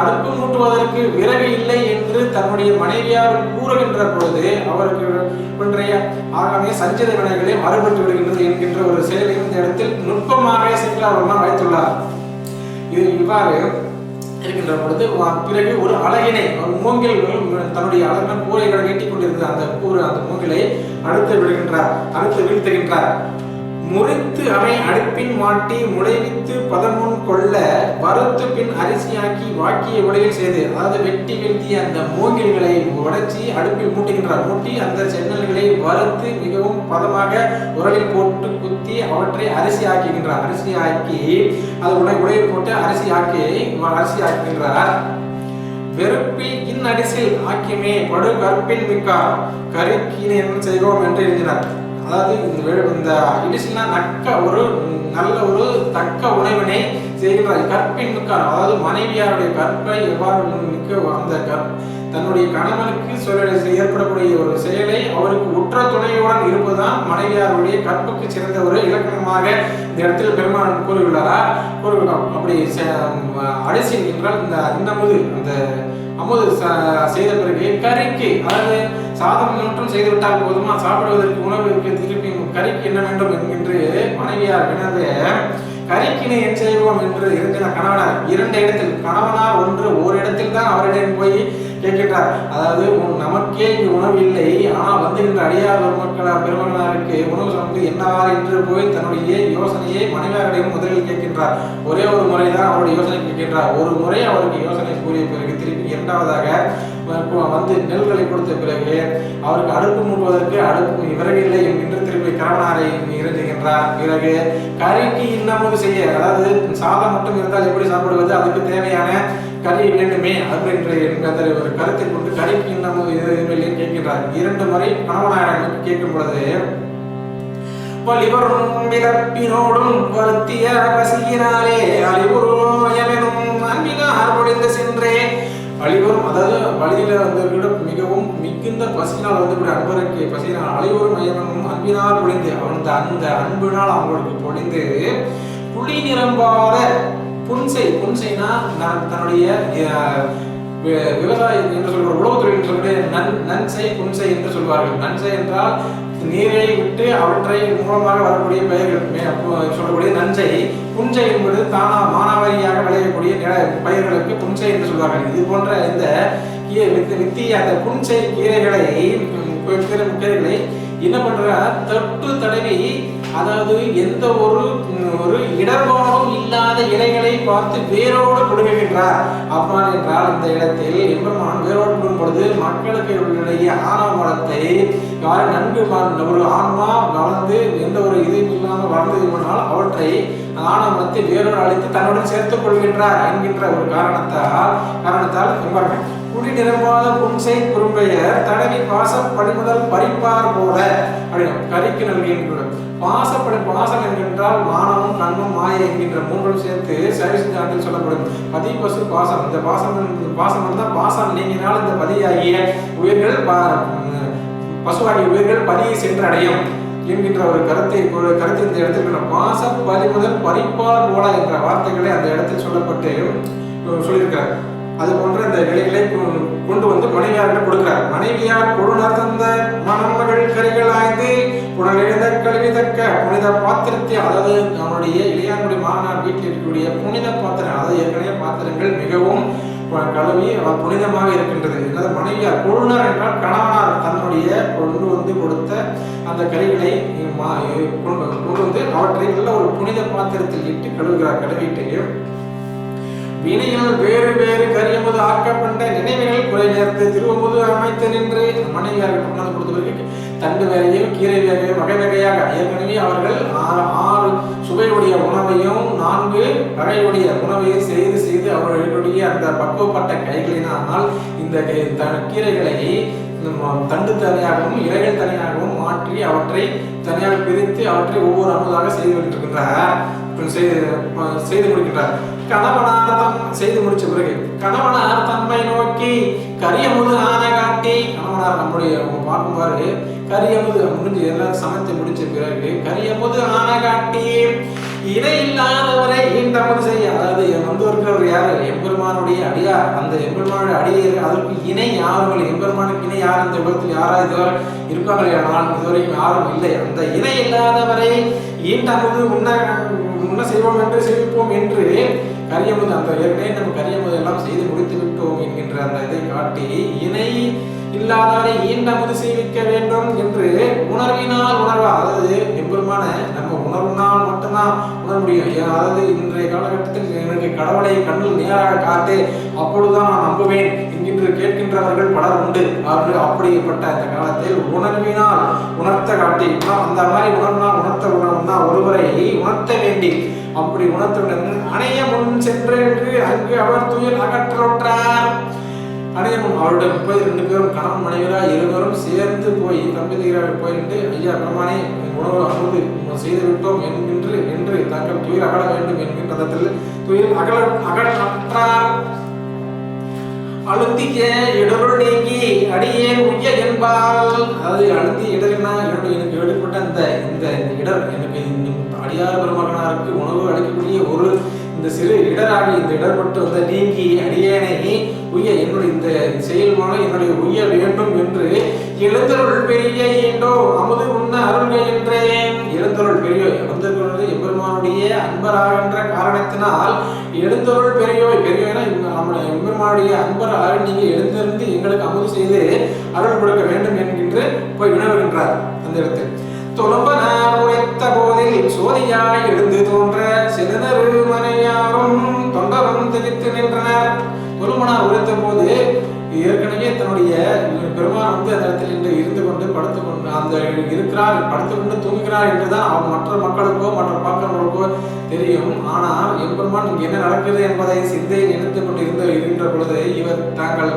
அடுப்பு மூட்டுவதற்கு விறகு இல்லை என்று தன்னுடைய மனைவியார் கூறுகின்ற பொழுது அவருக்கு இன்றைய ஆகாமிய சஞ்சித வினைகளை மறுபட்டு விடுகின்றது என்கின்ற ஒரு செயலை இந்த இடத்தில் நுட்பமாக சிக்கலாவரமாக வைத்துள்ளார். இது இவ்வாறு இருக்கின்ற பொழுது பிறகு ஒரு அழகினை மூங்கில் தன்னுடைய அழகான கூரைகளை நீட்டிக் கொண்டிருந்த அந்த மூங்கிலை அடுத்து வீழ்த்துகின்றார். முறித்து அவை அடுப்பின் மாட்டி முளைவித்து பதமுன் கொள்ள வறுத்து பின் அரிசியாக்கி வாக்கிய உலையில் செய்து, அதாவது வெட்டி வீழ்த்திய அந்த மூங்கில்களை உடைச்சி அடுப்பில் மூட்டி அந்த சென்னல்களை வறுத்து மிகவும் பதமாக உரலில் போட்டு குத்தி அவற்றை அரிசி ஆக்குகின்றார். அரிசி ஆக்கி அது உலையில் போட்டு அரிசி ஆக்குகின்றார். வெறுப்பில் இன்னடிசில் ஆக்கிமே படு கற்பின் மிக்கார் கருக்கினை என்ன செய்வோம் என்று எழுதினார். அதாவது இந்த இடிசினா நல்ல ஒரு தக்க உணவினை செய்கின்றார். கற்பின் மிக்கார், அதாவது மனைவியாருடைய கற்பை எவ்வாறு மிக்க தன்னுடைய கணவனுக்கு ஏற்படக்கூடிய ஒரு செயலை அவருக்கு உற்ற துணையுடன் இருப்பதுதான் மனைவியாருடைய கற்புக்கு சிறந்த ஒரு இலக்கணமாக இந்த இடத்தில் பெருமான் கூறியுள்ளாரா. அப்படி அரிசி என்றால் இந்த அமுது செய்த பிறகு கறிக்கு, அதாவது சாதம் மட்டும் செய்துவிட்டால் போதுமா, சாப்பிடுவதற்கு உணவு திருப்பி கறிக்கு என்ன வேண்டும் என்கின்ற மனைவியார் வினவே கறிக்கினை என் செய்வோம் என்று இருந்த கணவனார் இரண்டு இடத்தில், கணவனார் ஒரு இடத்தில் தான் அவரிடம் போய் கேட்கின்றார். அதாவது நமக்கே இங்கு உணவு இல்லை, ஆனால் வந்துகின்ற அடியார் பெருமக்களாருக்கு உணவு சமைத்து என்னவாறு என்று போய் தன்னுடைய யோசனையை மனைவியாரிடம் முதலில் கேட்கின்றார். ஒரே ஒரு முறைதான் அவருடைய யோசனை கேட்கின்றார். ஒரு முறை அவருக்கு யோசனை கூறிய பிறகு திருப்பி இரண்டாவதாக வந்து நெல்களை கொடுத்த பிறகு அவருக்கு அடுப்பு மூட்டுவதற்கு விறகு இல்லை என்கின்ற திருப்பி கணவனாரை இறங்குகின்றார். பிறகு கறிக்கு இன்னமும் செய்ய, அதாவது சாதம் மட்டும் இருந்தால் எப்படி சாப்பிடுவது, அதுக்கு தேவையான கறி வேண்டுமே அப்படின்ற ஒரு கருத்தை கொண்டு கறிக்கு இன்னமும் கேட்கின்றார். இரண்டு முறை கணவனாரிடம் கேட்கும் பொழுது வலிவரும் வருத்திய பசியினாலே அழிவுறும் அன்பினார் பொழிந்து சென்றே. அழிவரும், அதாவது வழியில மிகவும் மிகுந்த பசினால் அன்பருக்கு பசியினால் அழிவரும் ஐயவனும் அன்பினால் பொழிந்து அந்த அன்பினால் அவங்களுக்கு பொழிந்து புளி நிரம்பாத புன்சைனா தன்னுடைய விவசாயம் என்று சொல்ற உழவுத்துறை சொல்ற நன்சை புன்சை என்று சொல்வார்கள். நன்சை என்றால் நீரை விட்டு அவற்றை மூலமாக வரக்கூடிய பயிர்கள் சொல்லக்கூடிய நன்சை. புன்சை என்பது மானாவாரியாக விளையக்கூடிய பயிர்களுக்கு புன்சை என்று சொல்வார்கள். இது போன்ற இந்த வித்திய அந்த புன்சை கீரைகளை என்ன பண்ற தொட்டு தடவி அதாவது எந்த ஒரு இடர்பாடும் இல்லாத இலைகளை பார்த்து வேரோடு கொடுக்கின்றார். அப்பா என்றால் இந்த இடத்தில் எம்பெருமான் வேரோடு கொடுக்கும் பொழுது மக்களுக்கு இடையே ஆணவ மலத்தை நன்கு ஒரு ஆன்மா வளர்ந்து எந்த ஒரு இதுவும் இல்லாமல் வளர்ந்து அவற்றை ஆணவத்தை வேரோடு அழைத்து தன்னுடன் சேர்த்துக் கொள்கின்றார் என்கின்ற ஒரு காரணத்தால் குடி நிரம்பாத புன்சை குறும்பெயர் தடவி பாசம் படிமுதல் பறிப்பார் போல அப்படின்னு கரிக்கு நல்கின்ற பாசம் என்கின்றால் மானமும் கண்ணும் மாயை என்கின்ற மூன்றும் சேர்த்து சரிசித்தாண்டில் சொல்லப்படும் பதி பசு பாசம். இந்த பாசம் இருந்தால் பாசம் நீங்கினால் இந்த பதியாகிய உயிர்கள் பசுவாகிய உயிர்கள் பதியை சென்று அடையும் என்கின்ற ஒரு கருத்தை இந்த இடத்தில் பாச பறிமுதல் பறிப்பார் போல என்ற வார்த்தைகளை அந்த இடத்தில் சொல்லப்பட்டு சொல்லியிருக்கிறார். அது போன்ற இந்த நிலைகளை கொண்டு வந்து மனைவியார்கிட்ட கொடுக்கிறார். மனைவியார் கொடுணர் தந்த மணமகள் கரிகள் ஆய்ந்து புனலிழந்த கல்வி தக்க புனித பாத்திரத்தை, அதாவது நம்முடைய இளையானுடைய மாமனார் வீட்டில் இருக்கக்கூடிய புனித பாத்திரம், அதாவது ஏற்கனவே பாத்திரங்கள் மிகவும் கழுவி புனிதமாக இருக்கின்றது. அதாவது மனைவியார் கொடுணர் என்றால் கணவனார் தன்னுடைய கொண்டு வந்து கொடுத்த அந்த கறிகளை கொண்டு வந்து அவற்றை நல்ல ஒரு புனித பாத்திரத்தில் இட்டு கழுவுகிறார். கழுவிட்டு வினையால் வேறு வேறு கரியமுது ஆக்கப்பட்ட நினைவுகள் குறை நேர்த்து திருவமுது அமைத்து நின்று மனைவியார்கள் கொண்டாந்து கொடுத்த பிறகு தண்டு வேலையும் கீரை வேலையும் வகை வகையாக ஏற்கனவே அவர்கள் 6 சுவையுடைய உணவையும் 4 வகையுடைய உணவையும் செய்து அவர்களுடைய அந்த பக்குவப்பட்ட கைகளினால் இந்த கீரைகளை தண்டு தனியாகவும் இலைகள் தனியாகவும் மாற்றி அவற்றை தனியாக பிரித்து அவற்றை ஒவ்வொரு அமுதாக செய்து முடிக்கின்றார். கணவனார் செய்து முடிச்ச பிறகு கணவனார் தன்மை நோக்கி கரியமுது ஆன காட்டி, கணவனார் நம்முடைய பார்க்குமாறு கரியமுது முடிஞ்சு எல்லாம் சமைத்து முடிச்ச பிறகு கரியமுது ஆன காட்டி இணை இல்லாதவரை ஈண்டமுது செய்ய, அதாவது இருக்கிறவர் யாரு? எம்பெருமானுடைய அடியார். அந்த எம்பெருமானுடைய அடியார் அதற்கு இணை யாரும் இல்லை. எம்பெருமானுக்கு இணை யார் இந்த உலகத்தில் யாராவது இதுவரை இருப்பாங்களே, ஆனால் இதுவரைக்கும் யாரும் இல்லை. அந்த இணை இல்லாதவரை ஈண்டமுது உண்ண செய்வோம் என்று செய்விப்போம் என்று கரியமுது, அந்த ஏற்கனவே நம்ம கரியமுது எல்லாம் செய்து முடித்து விட்டோம் என்கின்ற அந்த இதை காட்டி இணை இல்லாதவரை ஈண்டமுது செய்விக்க வேண்டும் என்று உணர்வினால் உணர்வா, அதாவது எம்பெருமான நம்ம உணர்வினால் மட்டும்தான் உணர முடியும். அதாவது இன்றைய காலகட்டத்தில் எனக்கு கடவுளை கண்ணில் நேராக காட்டு, அப்பொழுதுதான் நான் நம்புவேன் என்கின்ற கேட்கின்றவர்கள் பலர் உண்டு. அவர்கள் அப்படிப்பட்ட இந்த காலத்தில் உணர்வினால் உணர்த்த காட்டி, அந்த மாதிரி உணர்த்த ஒருவரை உணர்த்த வேண்டி, அப்படி உணர்த்தவுடன் அணைய முன் சென்று அங்கு அவர் துயில் அகற்றொற்றார். அணையமும் அவருடன் போய் 2 பேரும் கணவன் மனைவியராக இருவரும் சேர்ந்து போய் தம்பதிகளாக போயிட்டு ஐயா பெருமானே உணவு அமுது செய்து விட்டோம் என்று தாங்கள் துயில் அகல வேண்டும் என்கின்ற விதத்தில் துயில் அகற்றார். அழுத்திய இடருள் நீங்கி அடியேன் உய்ய என்பால், அதாவது அழுத்திய இடர்னா எனக்கு ஏற்பட்ட இந்த இடர், எனக்கு அடியார் பெருமகனாருக்கு உணவு அளிக்கக்கூடிய ஒரு இந்த சிறு இடராகி இந்த இடர்பட்டு நீங்கி அடியேனை உய்ய, என்னுடைய இந்த செயல் மூலம் என்னுடைய உய்ய வேண்டும் என்று எழுந்தருள் பெரிய ஏண்டோ அமுது உண்ண அருள்க என்றேன். எழுந்தருள் பெரியோய் வந்திருக்கிறது எம்பெருமானுடைய அன்பராகின்ற காரணத்தினால் எழுந்தருள் பெரியோய்னா நம்முடைய எம்பெருமானுடைய அன்பராக நீங்க எழுந்திருந்து எங்களுக்கு அமுது செய்து அருள் கொடுக்க வேண்டும் என்கின்ற போய் வினவுகின்றார். அந்த இடத்தில் தொலம்பனார் உரைத்த போதில் சோதியாய் எழுந்து தோன்ற சிறுநரு மனையாரும் தொண்டரும் திகைத்து நின்றனர். தொலம்பனார் உரைத்த போது ஏற்கனவே தன்னுடைய பெருமான் அந்த இடத்தில் இருந்து கொண்டு படுத்துக்கொண்டு அந்த இருக்கிறார், படுத்துக்கொண்டு தூங்குகிறார் என்றுதான் மற்ற மக்களுக்கோ மற்ற பார்க்கிறவர்களுக்கோ தெரியும். ஆனால் எம்பெருமான் இங்கு என்ன நடக்கிறது என்பதை சிந்தையில் நினைத்துக் கொண்டு இருக்கின்ற பொழுது இவர் தாங்கள்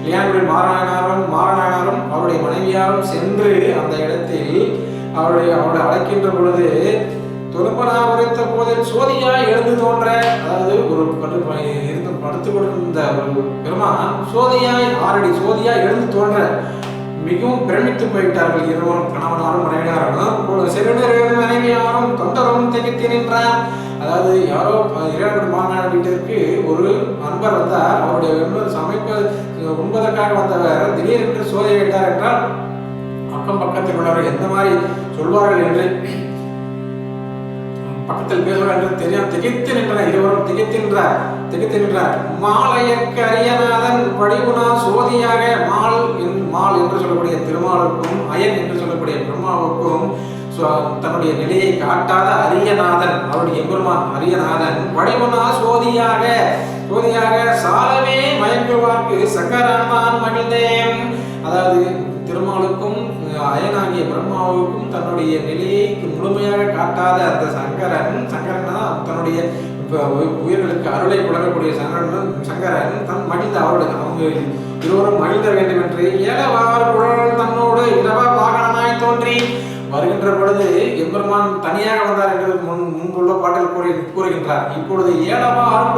இளையானுடைய மாறனாரும் அவருடைய மனைவியாரும் சென்று அந்த இடத்தில் அவருடைய அழைக்கின்ற பொழுது தொழும்பனா உரைத்த போதில் சோதியாய் எழுந்து தோன்ற, அதாவது ஒரு படுத்துக் கொண்டிருந்த ஒரு பெருமான் சோதியாய் 6 அடி சோதியாய் எழுந்து தோன்ற மிகவும் பிரமித்து போயிட்டார்கள். இருவரும் கணவனாரும் மனைவியாரும் சிறுநர் மனைவியாரும் தொண்டரும் திகைத்து நின்றார். அதாவது யாரோ இறைவனுடைய மாமனார் வீட்டிற்கு ஒரு அன்பர் வந்தார். அவருடைய உண்பதற்காக வந்தவர் திடீரென்று சோதியை வைத்தார் என்றால் அக்கம் பக்கத்தில் உள்ளவர்கள் எந்த மாதிரி சொல்வார்கள் என்று பக்கத்தில் பேசுவார்கள் என்று தெரியும். திகைத்து நின்றனர். இருவரும் திகைத்து நின்றார். மாலையற்கு அரியநாதன் வடிவுனா சோதியாக மால் என்று சொல்லக்கூடிய திருமாலுக்கும் அயன் என்று சொல்லக்கூடிய பிரம்மாவுக்கும் தன்னுடைய நிலையை காட்டாத அரியநாதன், அவருடைய எம்பெருமான் அரியநாதன் வடிவனா சோதியாக சாலவே மயங்குவார்க்கு சங்கரன் மகிழ்ந்தேன். அதாவது திருமாலுக்கும் அயனாகிய பிரம்மாவுக்கும் தன்னுடைய நிலையை முழுமையாக காட்டாத அந்த சங்கரன் தன்னுடைய உயிர்களுக்கு அருளை வழங்கக்கூடிய சங்கரன் தன் மகிழ்ந்த அவங்க இருவரும் மகிழ்ந்த வேண்டும் என்று ஏலவார் குழல் தன்னோடு இடவ வாகனனாய் தோன்றி வருகின்ற பொழுது எம்பெருமான் தனியாக வந்தார் என்று முன்புள்ள பாட்டில் கூறுகின்றார். இப்பொழுது ஏலவார்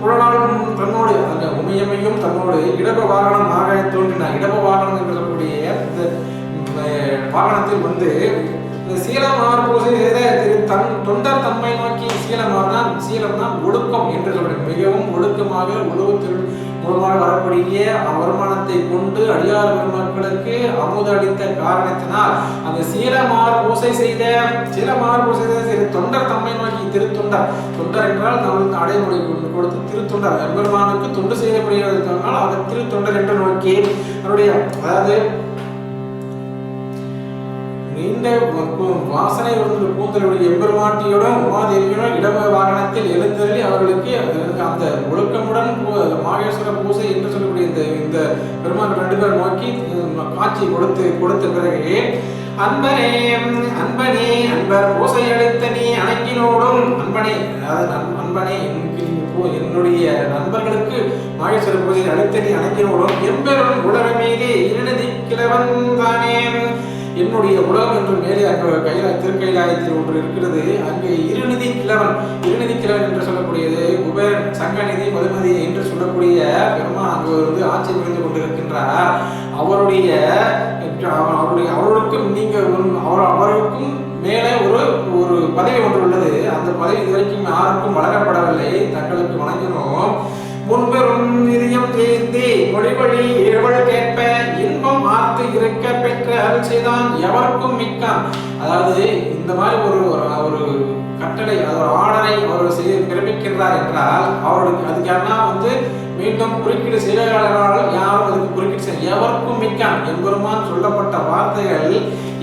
குழலால் தன்னோடு அந்த உமையமையும் தன்னோடு இடப வாகனமாக தோன்றினார். இடப வாகனம் என்று சொல்லக்கூடிய இந்த வாகனத்தில் வந்து சீலமார் பூசை தன் தொண்டர் தன்மை நோக்கி சீலம் தான் ஒழுக்கம் என்று சொல்றேன். மிகவும் ஒழுக்கமாக உலகத்தில் மூலமாக வரக்கூடிய வருமானத்தை கொண்டு அடியார் பெருமக்களுக்கு அமுது அளித்த காரணத்தினால் அந்த சீலமார் பூசை செய்த தொண்டர் தம்மை நோக்கி தொண்டர் என்றால் நம்மளுக்கு அடைமொழி கொடுத்து திருத்தொண்டர் எம்பெருமானுக்கு தொண்டு செய்யக்கூடியதனால் அவர் திருத்தொண்டர் என்று நோக்கி அவருடைய அதாவது நீண்ட வாசனை கூந்தலுடைய எம்பெருமாட்டியுடன் உமாதேவியுடன் இடவ வாகனத்தில் எழுந்தருளி அவர்களுக்கு அந்த ஒழுக்கமுடன் மாகேஸ்வர பூசை என்று சொல்லக்கூடிய இந்த பெருமாள் 2 பேர் நோக்கி காட்சி கொடுத்த பிறகு அன்பர் பூசை அளித்த நீ அணங்கினோடும் அன்பனே என்னுடைய நண்பர்களுக்கு மாகேஸ்வர பூஜை அளித்த நீ அணங்கினோடும் எம்பெரும் உலக மீது இருநதி கிழவன் தானே. என்னுடைய உலகம் என்று மேலே அங்கே திருக்கைலாயத்தில் ஒன்று இருக்கிறது. அங்கே இருநிதி கிழவன் என்று சொல்லக்கூடியது குபேரன் சங்கநிதி மதுமதி என்று சொல்லக்கூடிய பெருமான் அங்கு வந்து ஆட்சி புரிந்து கொண்டிருக்கின்றார். அவருக்கும் மேலே ஒரு பதவி ஒன்று உள்ளது. அந்த பதவி இதுவரைக்கும் யாருக்கும் வழங்கப்படவில்லை. தங்களுக்கு வணங்கினோம். முன்பெரும் நிதியம் தேர்ந்தே மொழிவழி இரவல் கேட்ப இன்பம் ஆர்த்து இருக்க பெற்ற அருள் செய்தான் எவருக்கும் மிக்கான். அதாவது இந்த மாதிரி ஒரு கட்டளை ஒரு ஆர்டரை அவர் பிறப்பிக்கின்றார் என்றால் அவருக்கு அதுக்கெல்லாம் வந்து மீண்டும் குறுக்கீடு செய்கிறார்கள். யாரும் அதுக்கு குறுக்கீடு செய்ய எவருக்கும் மிக்கான் எம்பெருமான் சொல்லப்பட்ட வார்த்தைகள்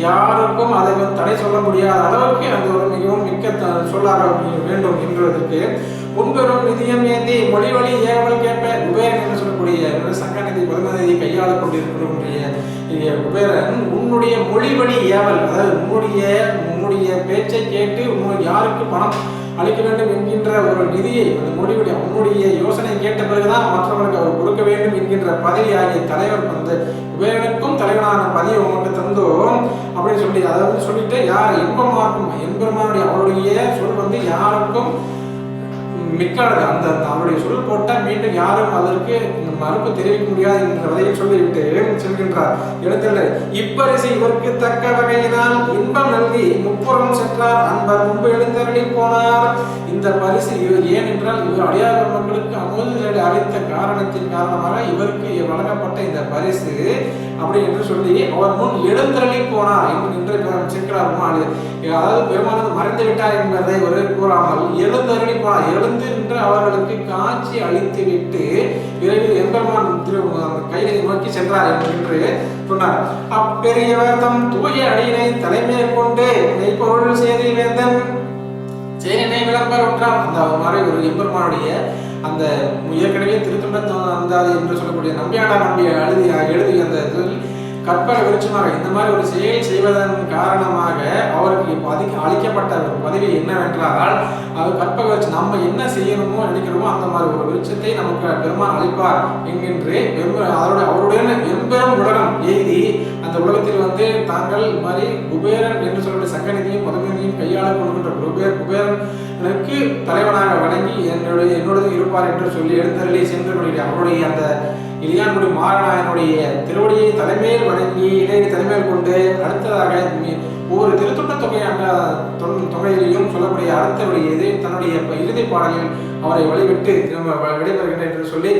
யாருக்கும் அதை தடை சொல்ல முடியாத அளவுக்கு அந்த ஒரு மிகவும் மிக்க சொல்லாக வேண்டும் என்பதற்கு முன்பெரும் நிதியம் ஏந்தி மொழிவழி ஏவல் கேட்ப குபேரன் என்று சொல்லக்கூடிய சங்கநிதி பதுமநிதி கையாள கொண்டிருக்கக்கூடிய குபேரன் உன்னுடைய மொழிவழி ஏவல், அதாவது உன்னுடைய பேச்சை கேட்டு யாருக்கு பணம் அளிக்க வேண்டும் என்கின்ற ஒரு நிதியை அந்த மொழிவழி உன்னுடைய யோசனை கேட்ட பிறகுதான் மற்றவர்களுக்கு அவர் கொடுக்க வேண்டும் என்கின்ற பதவி ஆகிய தலைவர் அந்த குபேரனுக்கும் தலைவனான பதவியை உனக்கு தந்தோம் அப்படின்னு சொல்லி அதாவது சொல்லிட்டு யார் இன்பமாக்கும் எம்பெருமானுடைய அவருடைய சொல் வந்து யாருக்கும் மிக்கானது. அந்த அவருடைய சொல் போட்டால் மீண்டும் யாரும் அதற்கு மறுப்பு தெரிவிக்க முடியாது என்ற வகையை சொல்லிவிட்டு செல்கின்றார். இடத்துல இப்பரிசு இவருக்கு தக்க வகையினால் இன்பம் நல்கி முப்புறம் சென்றார். அன்பர் முன்பு எழுந்தருளி போனார். இந்த பரிசு ஏன் என்றால் இவர் அடியார் மக்களுக்கு அமுது அளித்த காரணத்தின் காரணமாக இவருக்கு வழங்கப்பட்ட இந்த பரிசு அப்படி என்று சொல்லி அவர் முன் எழுந்தருளி போனார் என்று சென்றார். அதாவது பெருமானது மறைந்து விட்டார் என்பதை ஒரு கூறாமல் எழுந்தருளி போனார். எழுந்து என்று அவர்களுக்கு காட்சி அளித்து விட்டு விரைவில் எம்பெருமான் கையிலை நோக்கி சென்றார் என்று சொன்னார். அப்பெரியவர் தம் தூய அடியினை தலைமையை கொண்டு மெய்ப்பொருள் செய்தி வேந்தன் சேனை விளம்பர ஒன்றால் அந்த மாதிரி ஒரு எம்பெருமானுடைய அந்த ஏற்கனவே திருத்தொண்டர் என்று சொல்லக்கூடிய நம்பியாண்டார் எழுதிய அந்த கற்பக விருட்சமாக இந்த மாதிரி ஒரு செயல் செய்வதன் காரணமாக அவருக்கு அளிக்கப்பட்ட ஒரு பதவி என்னவென்றால் அது கற்பக விருட்சம் நம்ம என்ன செய்யணுமோ நினைக்கிறோமோ அந்த மாதிரி ஒரு விருட்சத்தை நமக்கு பெருமான் அளிப்பார் என்கின்ற அவருடைய எம்பெரும் உலகம் எய்தி அந்த உலகத்தில் வந்து தாங்கள் மாதிரி குபேரன் என்று சொல்லக்கூடிய சங்கநிதியும் மதுமதியும் கையாள கொள்கின்ற குபேரனுக்கு தலைவனாக வணங்கி என்னோட இருப்பார் என்று சொல்லி எழுந்தருளி சென்று அவருடைய அந்த இளையான்குடி மாறனாயனுடைய திருவடியை தலைமையில் வணங்கி இளைய தலைமையில் கொண்டு அடுத்ததாக ஒவ்வொரு திருத்தொண்ட தொகையிலையும் சொல்லக்கூடிய அடுத்தவருடைய இது தன்னுடைய இறுதி பாடலில் அவரை வழிவிட்டு விடைபெறுகின்றேன் என்று சொல்லி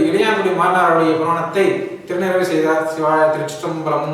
இளையான்குடி மாறனாருடைய புராணத்தை திருநெறிவு செய்தார். சிவாய திருச்சிற்றம்பலம்.